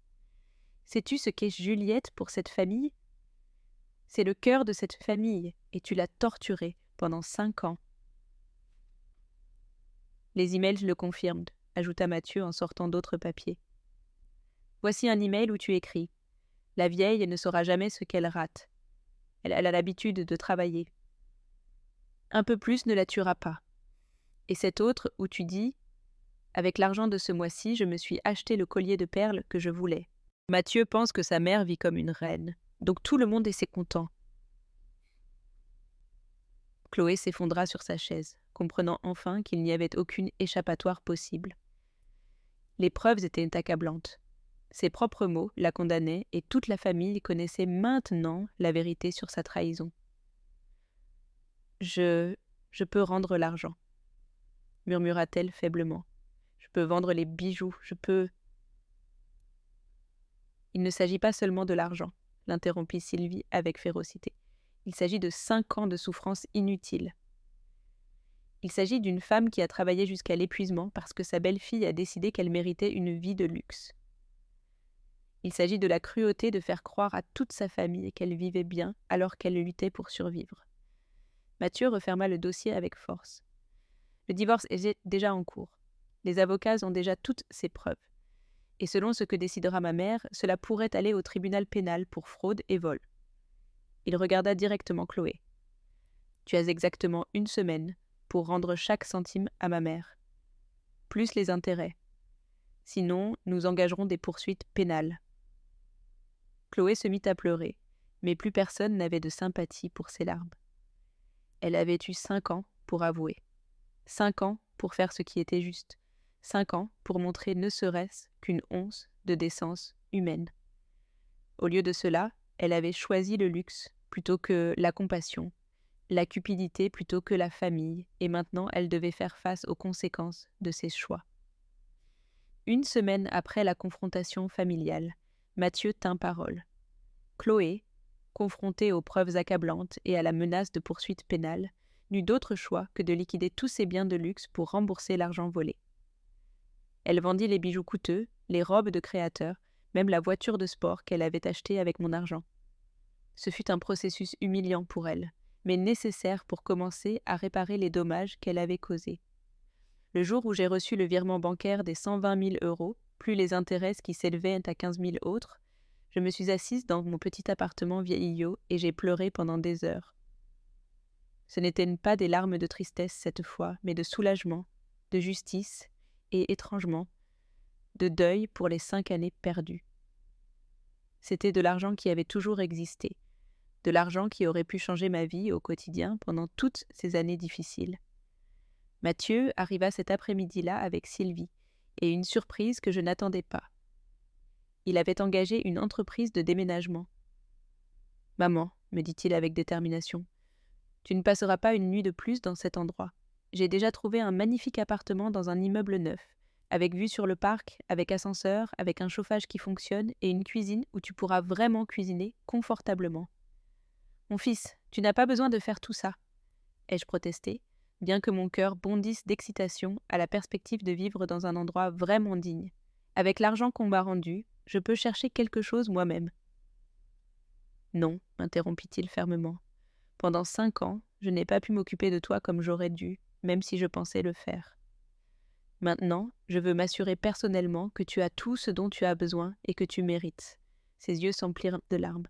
Speaker 1: Sais-tu ce qu'est Juliette pour cette famille? C'est le cœur de cette famille, et tu l'as torturée pendant 5 ans. » Les emails le confirment, ajouta Mathieu en sortant d'autres papiers. Voici un email où tu écris. La vieille ne saura jamais ce qu'elle rate. Elle a l'habitude de travailler. Un peu plus ne la tuera pas. Et cet autre où tu dis « Avec l'argent de ce mois-ci, je me suis acheté le collier de perles que je voulais. » Mathieu pense que sa mère vit comme une reine, donc tout le monde est content. Chloé s'effondra sur sa chaise, comprenant enfin qu'il n'y avait aucune échappatoire possible. Les preuves étaient accablantes. Ses propres mots la condamnaient et toute la famille connaissait maintenant la vérité sur sa trahison. « Je peux rendre l'argent, » murmura-t-elle faiblement. « Je peux vendre les bijoux, je peux... » « Il ne s'agit pas seulement de l'argent, » l'interrompit Sylvie avec férocité. « Il s'agit de 5 ans de souffrance inutile. » Il s'agit d'une femme qui a travaillé jusqu'à l'épuisement parce que sa belle-fille a décidé qu'elle méritait une vie de luxe. Il s'agit de la cruauté de faire croire à toute sa famille qu'elle vivait bien alors qu'elle luttait pour survivre. Mathieu referma le dossier avec force. Le divorce est déjà en cours. Les avocats ont déjà toutes ces preuves. Et selon ce que décidera ma mère, cela pourrait aller au tribunal pénal pour fraude et vol. Il regarda directement Chloé. Tu as exactement 1 semaine pour rendre chaque centime à ma mère, plus les intérêts. Sinon, nous engagerons des poursuites pénales. Chloé se mit à pleurer, mais plus personne n'avait de sympathie pour ses larmes. Elle avait eu 5 ans pour avouer, 5 ans pour faire ce qui était juste, 5 ans pour montrer ne serait-ce qu'une once de décence humaine. Au lieu de cela, elle avait choisi le luxe plutôt que la compassion, la cupidité plutôt que la famille, et maintenant elle devait faire face aux conséquences de ses choix. 1 semaine après la confrontation familiale, Mathieu tint parole. Chloé, confrontée aux preuves accablantes et à la menace de poursuites pénales, n'eut d'autre choix que de liquider tous ses biens de luxe pour rembourser l'argent volé. Elle vendit les bijoux coûteux, les robes de créateur, même la voiture de sport qu'elle avait achetée avec mon argent. Ce fut un processus humiliant pour elle, mais nécessaire pour commencer à réparer les dommages qu'elle avait causés. Le jour où j'ai reçu le virement bancaire des 120 000 €, plus les intérêts qui s'élevaient à 15 000 autres, je me suis assise dans mon petit appartement vieillot et j'ai pleuré pendant des heures. Ce n'étaient pas des larmes de tristesse cette fois, mais de soulagement, de justice et, étrangement, de deuil pour les 5 années perdues. C'était de l'argent qui avait toujours existé, de l'argent qui aurait pu changer ma vie au quotidien pendant toutes ces années difficiles. Mathieu arriva cet après-midi-là avec Sylvie, et une surprise que je n'attendais pas. Il avait engagé une entreprise de déménagement. « Maman, me dit-il avec détermination, tu ne passeras pas une nuit de plus dans cet endroit. J'ai déjà trouvé un magnifique appartement dans un immeuble neuf, avec vue sur le parc, avec ascenseur, avec un chauffage qui fonctionne et une cuisine où tu pourras vraiment cuisiner confortablement. Mon fils, tu n'as pas besoin de faire tout ça, ai-je protesté, bien que mon cœur bondisse d'excitation à la perspective de vivre dans un endroit vraiment digne. Avec l'argent qu'on m'a rendu, je peux chercher quelque chose moi-même. Non, m'interrompit-il fermement. Pendant 5 ans, je n'ai pas pu m'occuper de toi comme j'aurais dû, même si je pensais le faire. Maintenant, je veux m'assurer personnellement que tu as tout ce dont tu as besoin et que tu mérites. Ses yeux s'emplirent de larmes.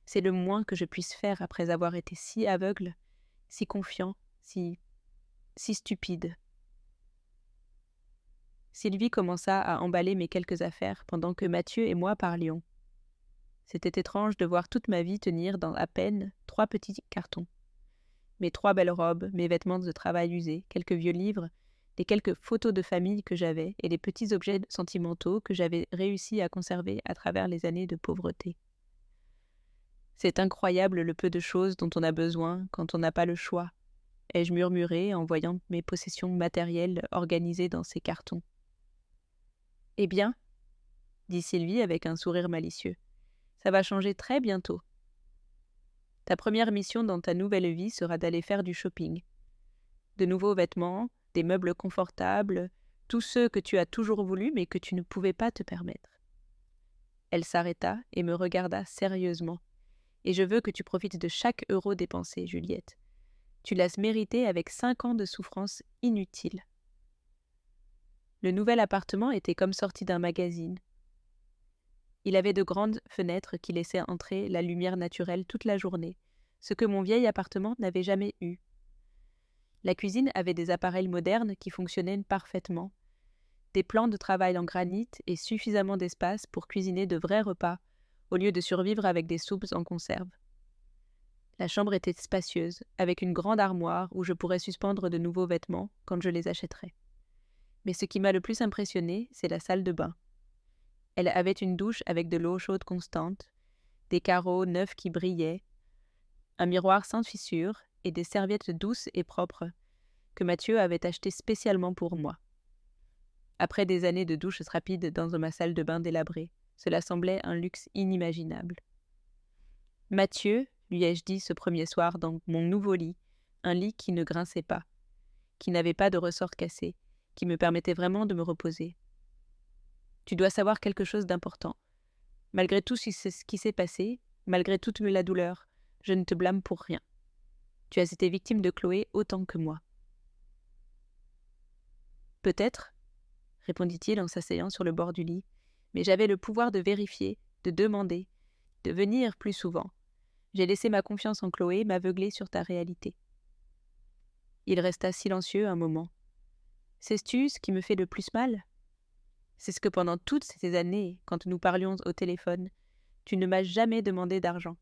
Speaker 1: C'est le moins que je puisse faire après avoir été si aveugle, si confiant, si stupide. Sylvie commença à emballer mes quelques affaires pendant que Mathieu et moi parlions. C'était étrange de voir toute ma vie tenir dans à peine 3 petits cartons. Mes 3 belles robes, mes vêtements de travail usés, quelques vieux livres, les quelques photos de famille que j'avais et les petits objets sentimentaux que j'avais réussi à conserver à travers les années de pauvreté. C'est incroyable le peu de choses dont on a besoin quand on n'a pas le choix, ai-je murmuré en voyant mes possessions matérielles organisées dans ces cartons. « Eh bien, dit Sylvie avec un sourire malicieux, ça va changer très bientôt. Ta première mission dans ta nouvelle vie sera d'aller faire du shopping. De nouveaux vêtements, des meubles confortables, tous ceux que tu as toujours voulu mais que tu ne pouvais pas te permettre. » Elle s'arrêta et me regarda sérieusement. « Et je veux que tu profites de chaque euro dépensé, Juliette. Tu l'as mérité avec 5 ans de souffrance inutile. » Le nouvel appartement était comme sorti d'un magazine. Il avait de grandes fenêtres qui laissaient entrer la lumière naturelle toute la journée, ce que mon vieil appartement n'avait jamais eu. La cuisine avait des appareils modernes qui fonctionnaient parfaitement, des plans de travail en granit et suffisamment d'espace pour cuisiner de vrais repas, au lieu de survivre avec des soupes en conserve. La chambre était spacieuse, avec une grande armoire où je pourrais suspendre de nouveaux vêtements quand je les achèterais. Mais ce qui m'a le plus impressionné, c'est la salle de bain. Elle avait une douche avec de l'eau chaude constante, des carreaux neufs qui brillaient, un miroir sans fissure et des serviettes douces et propres que Mathieu avait achetées spécialement pour moi. Après des années de douches rapides dans ma salle de bain délabrée, cela semblait un luxe inimaginable. « Mathieu, lui ai-je dit ce premier soir dans mon nouveau lit, un lit qui ne grinçait pas. qui n'avait pas de ressort cassé, qui me permettait vraiment de me reposer. Tu dois savoir quelque chose d'important. Malgré tout ce qui s'est passé, malgré toute la douleur, je ne te blâme pour rien. Tu as été victime de Chloé autant que moi. Peut-être, répondit-il en s'asseyant sur le bord du lit, mais j'avais le pouvoir de vérifier, de demander, de venir plus souvent. J'ai laissé ma confiance en Chloé m'aveugler sur ta réalité. Il resta silencieux un moment. Sais-tu ce qui me fait le plus mal ? C'est ce que pendant toutes ces années, quand nous parlions au téléphone, tu ne m'as jamais demandé d'argent.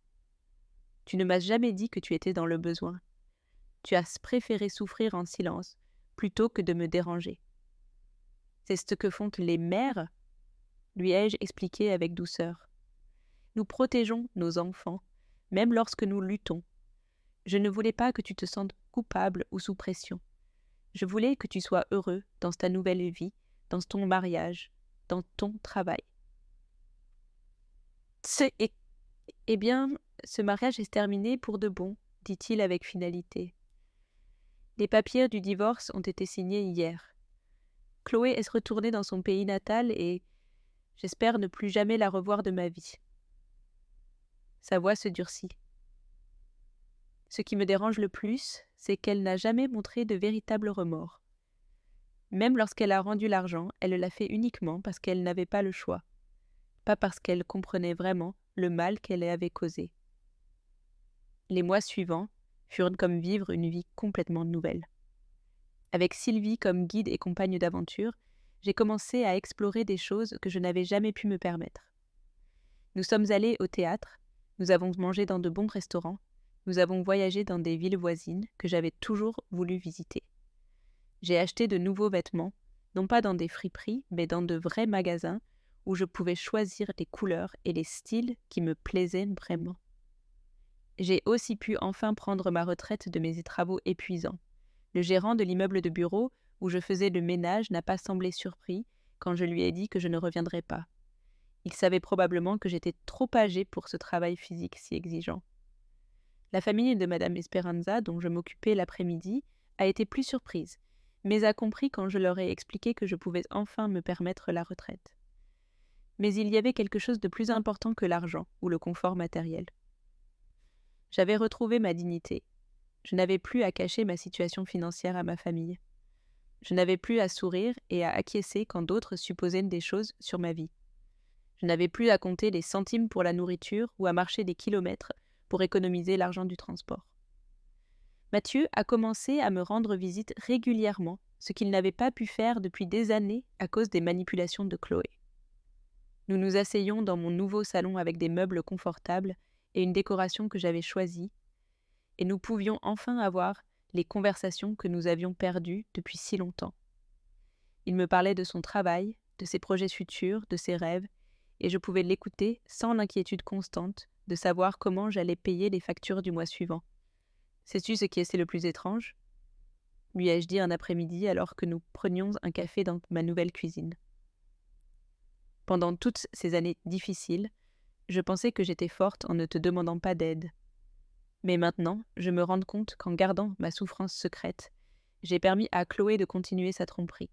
Speaker 1: Tu ne m'as jamais dit que tu étais dans le besoin. Tu as préféré souffrir en silence plutôt que de me déranger. C'est ce que font les mères, lui ai-je expliqué avec douceur. Nous protégeons nos enfants, même lorsque nous luttons. Je ne voulais pas que tu te sentes coupable ou sous pression. Je voulais que tu sois heureux dans ta nouvelle vie, dans ton mariage, dans ton travail. Eh bien, ce mariage est terminé pour de bon, dit-il avec finalité. Les papiers du divorce ont été signés hier. Chloé est retournée dans son pays natal et j'espère ne plus jamais la revoir de ma vie. Sa voix se durcit. Ce qui me dérange le plus, c'est qu'elle n'a jamais montré de véritable remords. Même lorsqu'elle a rendu l'argent, elle l'a fait uniquement parce qu'elle n'avait pas le choix, pas parce qu'elle comprenait vraiment le mal qu'elle avait causé. Les mois suivants furent comme vivre une vie complètement nouvelle. Avec Sylvie comme guide et compagne d'aventure, j'ai commencé à explorer des choses que je n'avais jamais pu me permettre. Nous sommes allés au théâtre, nous avons mangé dans de bons restaurants, nous avons voyagé dans des villes voisines que j'avais toujours voulu visiter. J'ai acheté de nouveaux vêtements, non pas dans des friperies, mais dans de vrais magasins où je pouvais choisir les couleurs et les styles qui me plaisaient vraiment. J'ai aussi pu enfin prendre ma retraite de mes travaux épuisants. Le gérant de l'immeuble de bureau où je faisais le ménage n'a pas semblé surpris quand je lui ai dit que je ne reviendrais pas. Il savait probablement que j'étais trop âgée pour ce travail physique si exigeant. La famille de Madame Esperanza, dont je m'occupais l'après-midi, a été plus surprise, mais a compris quand je leur ai expliqué que je pouvais enfin me permettre la retraite. Mais il y avait quelque chose de plus important que l'argent ou le confort matériel. J'avais retrouvé ma dignité. Je n'avais plus à cacher ma situation financière à ma famille. Je n'avais plus à sourire et à acquiescer quand d'autres supposaient des choses sur ma vie. Je n'avais plus à compter les centimes pour la nourriture ou à marcher des kilomètres pour économiser l'argent du transport. Mathieu a commencé à me rendre visite régulièrement, ce qu'il n'avait pas pu faire depuis des années à cause des manipulations de Chloé. Nous nous asseyions dans mon nouveau salon avec des meubles confortables et une décoration que j'avais choisie, et nous pouvions enfin avoir les conversations que nous avions perdues depuis si longtemps. Il me parlait de son travail, de ses projets futurs, de ses rêves, et je pouvais l'écouter sans l'inquiétude constante de savoir comment j'allais payer les factures du mois suivant. Sais-tu ce qui est le plus étrange ? Lui ai-je dit un après-midi alors que nous prenions un café dans ma nouvelle cuisine. Pendant toutes ces années difficiles, je pensais que j'étais forte en ne te demandant pas d'aide. Mais maintenant, je me rends compte qu'en gardant ma souffrance secrète, j'ai permis à Chloé de continuer sa tromperie.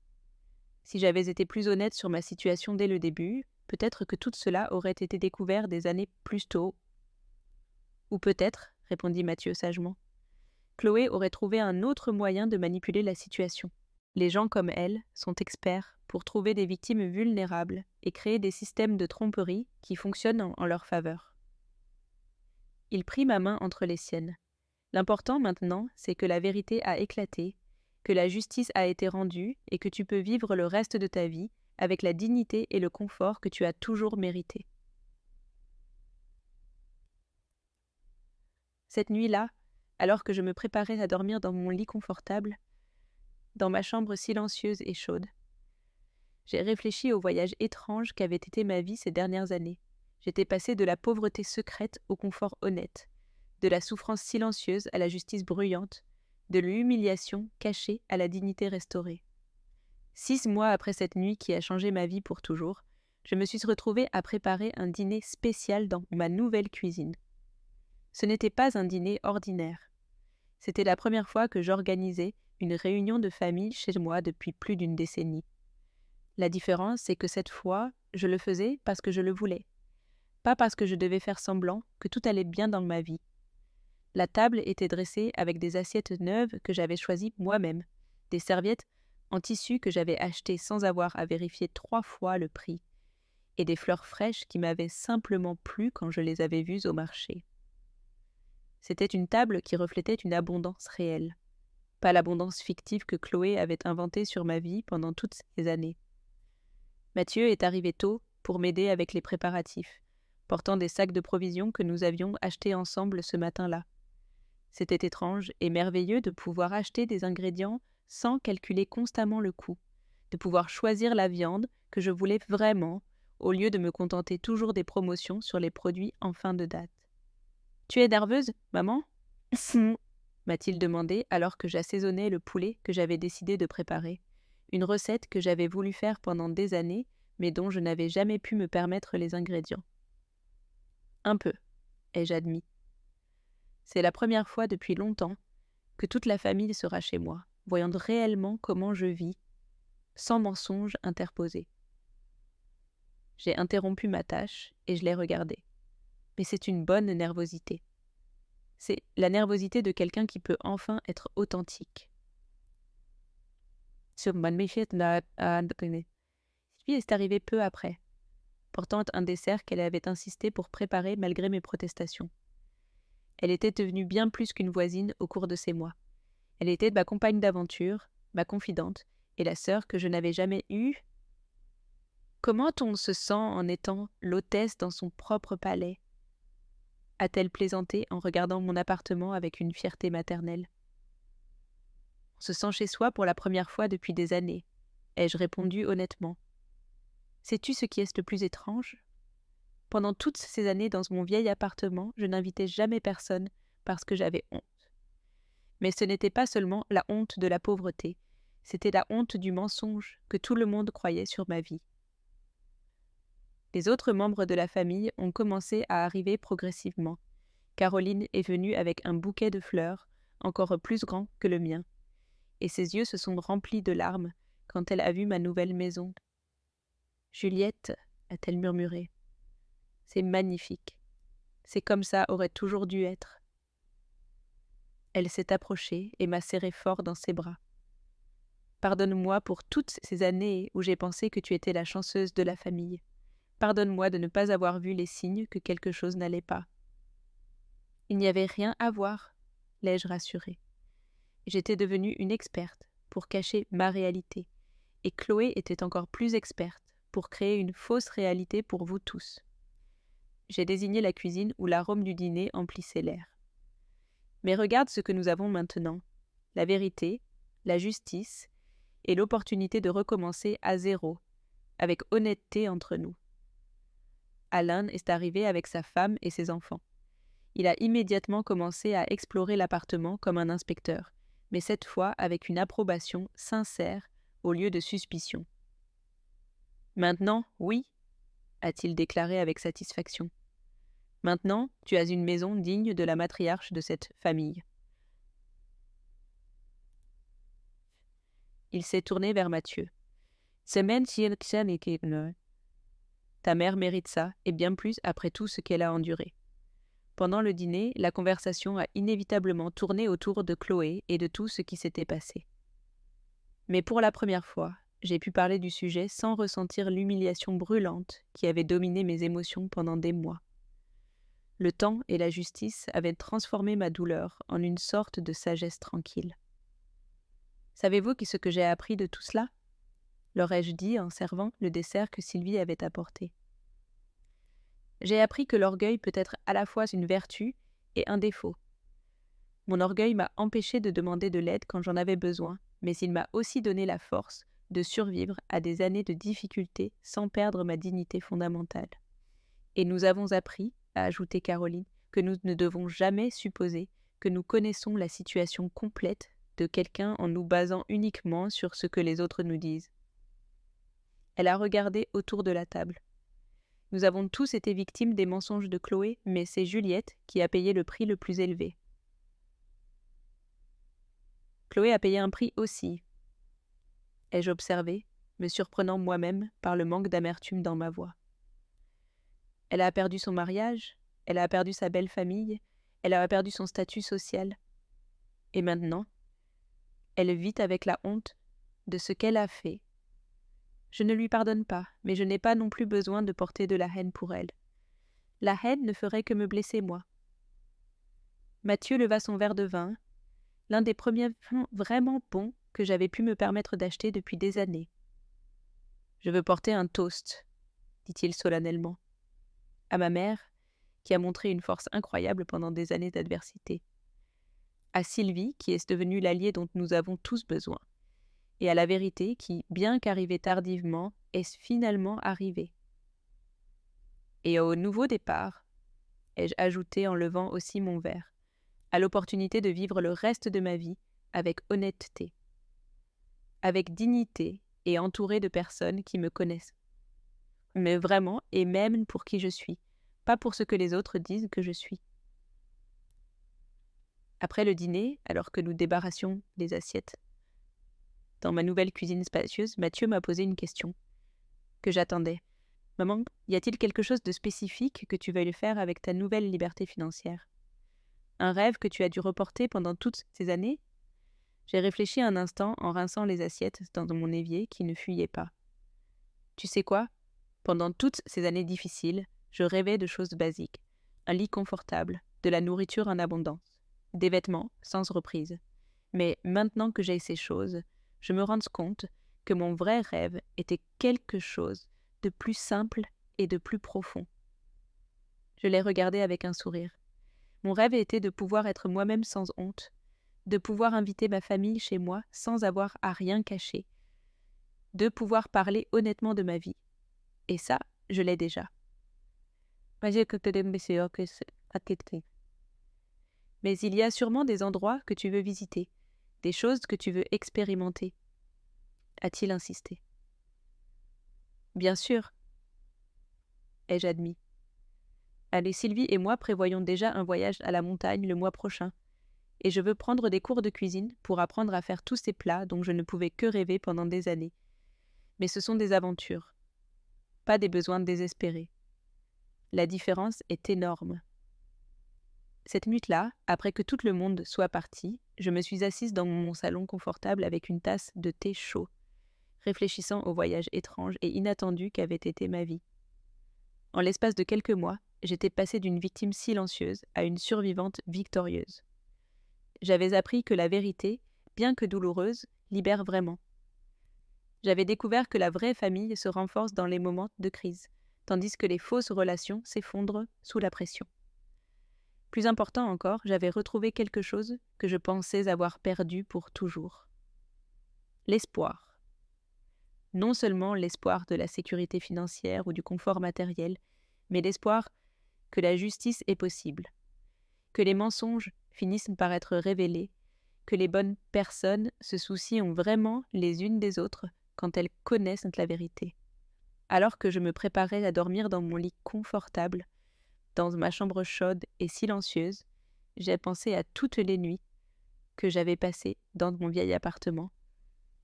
Speaker 1: Si j'avais été plus honnête sur ma situation dès le début, peut-être que tout cela aurait été découvert des années plus tôt. Ou peut-être, répondit Mathieu sagement, Chloé aurait trouvé un autre moyen de manipuler la situation. Les gens comme elle sont experts pour trouver des victimes vulnérables et créer des systèmes de tromperie qui fonctionnent en leur faveur. Il prit ma main entre les siennes. L'important maintenant, c'est que la vérité a éclaté, que la justice a été rendue et que tu peux vivre le reste de ta vie avec la dignité et le confort que tu as toujours mérité. Cette nuit-là, alors que je me préparais à dormir dans mon lit confortable, dans ma chambre silencieuse et chaude, j'ai réfléchi au voyage étrange qu'avait été ma vie ces dernières années. J'étais passée de la pauvreté secrète au confort honnête, de la souffrance silencieuse à la justice bruyante, de l'humiliation cachée à la dignité restaurée. 6 mois après cette nuit qui a changé ma vie pour toujours, je me suis retrouvée à préparer un dîner spécial dans ma nouvelle cuisine. Ce n'était pas un dîner ordinaire. C'était la première fois que j'organisais une réunion de famille chez moi depuis plus d'une décennie. La différence, c'est que cette fois, je le faisais parce que je le voulais, pas parce que je devais faire semblant que tout allait bien dans ma vie. La table était dressée avec des assiettes neuves que j'avais choisies moi-même, des serviettes en tissu que j'avais achetées sans avoir à vérifier 3 fois le prix, et des fleurs fraîches qui m'avaient simplement plu quand je les avais vues au marché. C'était une table qui reflétait une abondance réelle, pas l'abondance fictive que Chloé avait inventée sur ma vie pendant toutes ces années. Mathieu est arrivé tôt pour m'aider avec les préparatifs, portant des sacs de provisions que nous avions achetés ensemble ce matin-là. C'était étrange et merveilleux de pouvoir acheter des ingrédients sans calculer constamment le coût, de pouvoir choisir la viande que je voulais vraiment, au lieu de me contenter toujours des promotions sur les produits en fin de date. « Tu es nerveuse, maman ?» m'a-t-il demandé alors que j'assaisonnais le poulet que j'avais décidé de préparer, une recette que j'avais voulu faire pendant des années, mais dont je n'avais jamais pu me permettre les ingrédients. « Un peu, ai-je admis. C'est la première fois depuis longtemps que toute la famille sera chez moi, voyant réellement comment je vis, sans mensonge interposé. J'ai interrompu ma tâche et je l'ai regardé. Mais c'est une bonne nervosité. C'est la nervosité de quelqu'un qui peut enfin être authentique. Sylvie est arrivée peu après, portant un dessert qu'elle avait insisté pour préparer malgré mes protestations. Elle était devenue bien plus qu'une voisine au cours de ces mois. Elle était ma compagne d'aventure, ma confidente, et la sœur que je n'avais jamais eue. Comment on se sent en étant l'hôtesse dans son propre palais ? A-t-elle plaisanté en regardant mon appartement avec une fierté maternelle. On se sent chez soi pour la première fois depuis des années, ai-je répondu honnêtement. Sais-tu ce qui est le plus étrange ? Pendant toutes ces années dans mon vieil appartement, je n'invitais jamais personne parce que j'avais honte. Mais ce n'était pas seulement la honte de la pauvreté, c'était la honte du mensonge que tout le monde croyait sur ma vie. Les autres membres de la famille ont commencé à arriver progressivement. Caroline est venue avec un bouquet de fleurs, encore plus grand que le mien, et ses yeux se sont remplis de larmes quand elle a vu ma nouvelle maison. « Juliette, a-t-elle murmuré, c'est magnifique. C'est comme ça aurait toujours dû être. » Elle s'est approchée et m'a serré fort dans ses bras. « Pardonne-moi pour toutes ces années où j'ai pensé que tu étais la chanceuse de la famille. Pardonne-moi de ne pas avoir vu les signes que quelque chose n'allait pas. » Il n'y avait rien à voir, l'ai-je rassurée. J'étais devenue une experte pour cacher ma réalité, et Chloé était encore plus experte pour créer une fausse réalité pour vous tous. J'ai désigné la cuisine où l'arôme du dîner emplissait l'air. Mais regarde ce que nous avons maintenant, la vérité, la justice et l'opportunité de recommencer à zéro, avec honnêteté entre nous. Alan est arrivé avec sa femme et ses enfants. Il a immédiatement commencé à explorer l'appartement comme un inspecteur, mais cette fois avec une approbation sincère au lieu de suspicion. « Maintenant, oui, » a-t-il déclaré avec satisfaction. « Maintenant, tu as une maison digne de la matriarche de cette famille. » Il s'est tourné vers Mathieu. « Ta mère mérite ça, et bien plus après tout ce qu'elle a enduré. » Pendant le dîner, la conversation a inévitablement tourné autour de Chloé et de tout ce qui s'était passé. Mais pour la première fois, j'ai pu parler du sujet sans ressentir l'humiliation brûlante qui avait dominé mes émotions pendant des mois. Le temps et la justice avaient transformé ma douleur en une sorte de sagesse tranquille. « Savez-vous ce que j'ai appris de tout cela ?» leur ai-je dit en servant le dessert que Sylvie avait apporté. J'ai appris que l'orgueil peut être à la fois une vertu et un défaut. Mon orgueil m'a empêché de demander de l'aide quand j'en avais besoin, mais il m'a aussi donné la force de survivre à des années de difficultés sans perdre ma dignité fondamentale. Et nous avons appris, a ajouté Caroline, que nous ne devons jamais supposer que nous connaissons la situation complète de quelqu'un en nous basant uniquement sur ce que les autres nous disent. Elle a regardé autour de la table. Nous avons tous été victimes des mensonges de Chloé, mais c'est Juliette qui a payé le prix le plus élevé. Chloé a payé un prix aussi, ai-je observé, me surprenant moi-même par le manque d'amertume dans ma voix. Elle a perdu son mariage, elle a perdu sa belle famille, elle a perdu son statut social. Et maintenant, elle vit avec la honte de ce qu'elle a fait. Je ne lui pardonne pas, mais je n'ai pas non plus besoin de porter de la haine pour elle. La haine ne ferait que me blesser moi. Mathieu leva son verre de vin, l'un des premiers vins vraiment bons que j'avais pu me permettre d'acheter depuis des années. « Je veux porter un toast, » dit-il solennellement, à ma mère, qui a montré une force incroyable pendant des années d'adversité, à Sylvie, qui est devenue l'allié dont nous avons tous besoin, et à la vérité qui, bien qu'arrivée tardivement, est finalement arrivée. Et au nouveau départ, ai-je ajouté en levant aussi mon verre, à l'opportunité de vivre le reste de ma vie avec honnêteté, avec dignité et entouré de personnes qui me connaissent. Mais vraiment et même pour qui je suis, pas pour ce que les autres disent que je suis. Après le dîner, alors que nous débarrassions les assiettes, dans ma nouvelle cuisine spacieuse, Mathieu m'a posé une question que j'attendais. « Maman, y a-t-il quelque chose de spécifique que tu veuilles faire avec ta nouvelle liberté financière ? Un rêve que tu as dû reporter pendant toutes ces années ?» J'ai réfléchi un instant en rinçant les assiettes dans mon évier qui ne fuyait pas. « Tu sais quoi ? Pendant toutes ces années difficiles, je rêvais de choses basiques. Un lit confortable, de la nourriture en abondance, des vêtements sans reprise. Mais maintenant que j'ai ces choses, je me rends compte que mon vrai rêve était quelque chose de plus simple et de plus profond. » Je l'ai regardé avec un sourire. Mon rêve était de pouvoir être moi-même sans honte, de pouvoir inviter ma famille chez moi sans avoir à rien cacher, de pouvoir parler honnêtement de ma vie. Et ça, je l'ai déjà. Mais il y a sûrement des endroits que tu veux visiter, des choses que tu veux expérimenter, a-t-il insisté. Bien sûr, ai-je admis. Allez, Sylvie et moi prévoyons déjà un voyage à la montagne le mois prochain, et je veux prendre des cours de cuisine pour apprendre à faire tous ces plats dont je ne pouvais que rêver pendant des années. Mais ce sont des aventures, pas des besoins désespérés. La différence est énorme. Cette nuit-là, après que tout le monde soit parti, je me suis assise dans mon salon confortable avec une tasse de thé chaud, réfléchissant au voyage étrange et inattendu qu'avait été ma vie. En l'espace de quelques mois, j'étais passée d'une victime silencieuse à une survivante victorieuse. J'avais appris que la vérité, bien que douloureuse, libère vraiment. J'avais découvert que la vraie famille se renforce dans les moments de crise, tandis que les fausses relations s'effondrent sous la pression. Plus important encore, j'avais retrouvé quelque chose que je pensais avoir perdu pour toujours. L'espoir. Non seulement l'espoir de la sécurité financière ou du confort matériel, mais l'espoir que la justice est possible, que les mensonges finissent par être révélés, que les bonnes personnes se soucient vraiment les unes des autres quand elles connaissent la vérité. Alors que je me préparais à dormir dans mon lit confortable, dans ma chambre chaude et silencieuse, j'ai pensé à toutes les nuits que j'avais passées dans mon vieil appartement,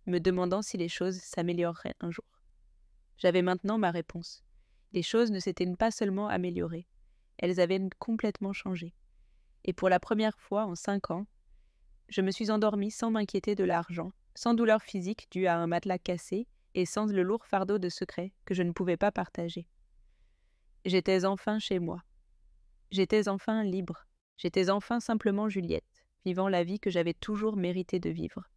Speaker 1: me demandant si les choses s'amélioreraient un jour. J'avais maintenant ma réponse. Les choses ne s'étaient pas seulement améliorées, elles avaient complètement changé. Et pour la première fois en 5 ans, je me suis endormie sans m'inquiéter de l'argent, sans douleur physique due à un matelas cassé et sans le lourd fardeau de secrets que je ne pouvais pas partager. J'étais enfin chez moi. J'étais enfin libre. J'étais enfin simplement Juliette, vivant la vie que j'avais toujours mérité de vivre.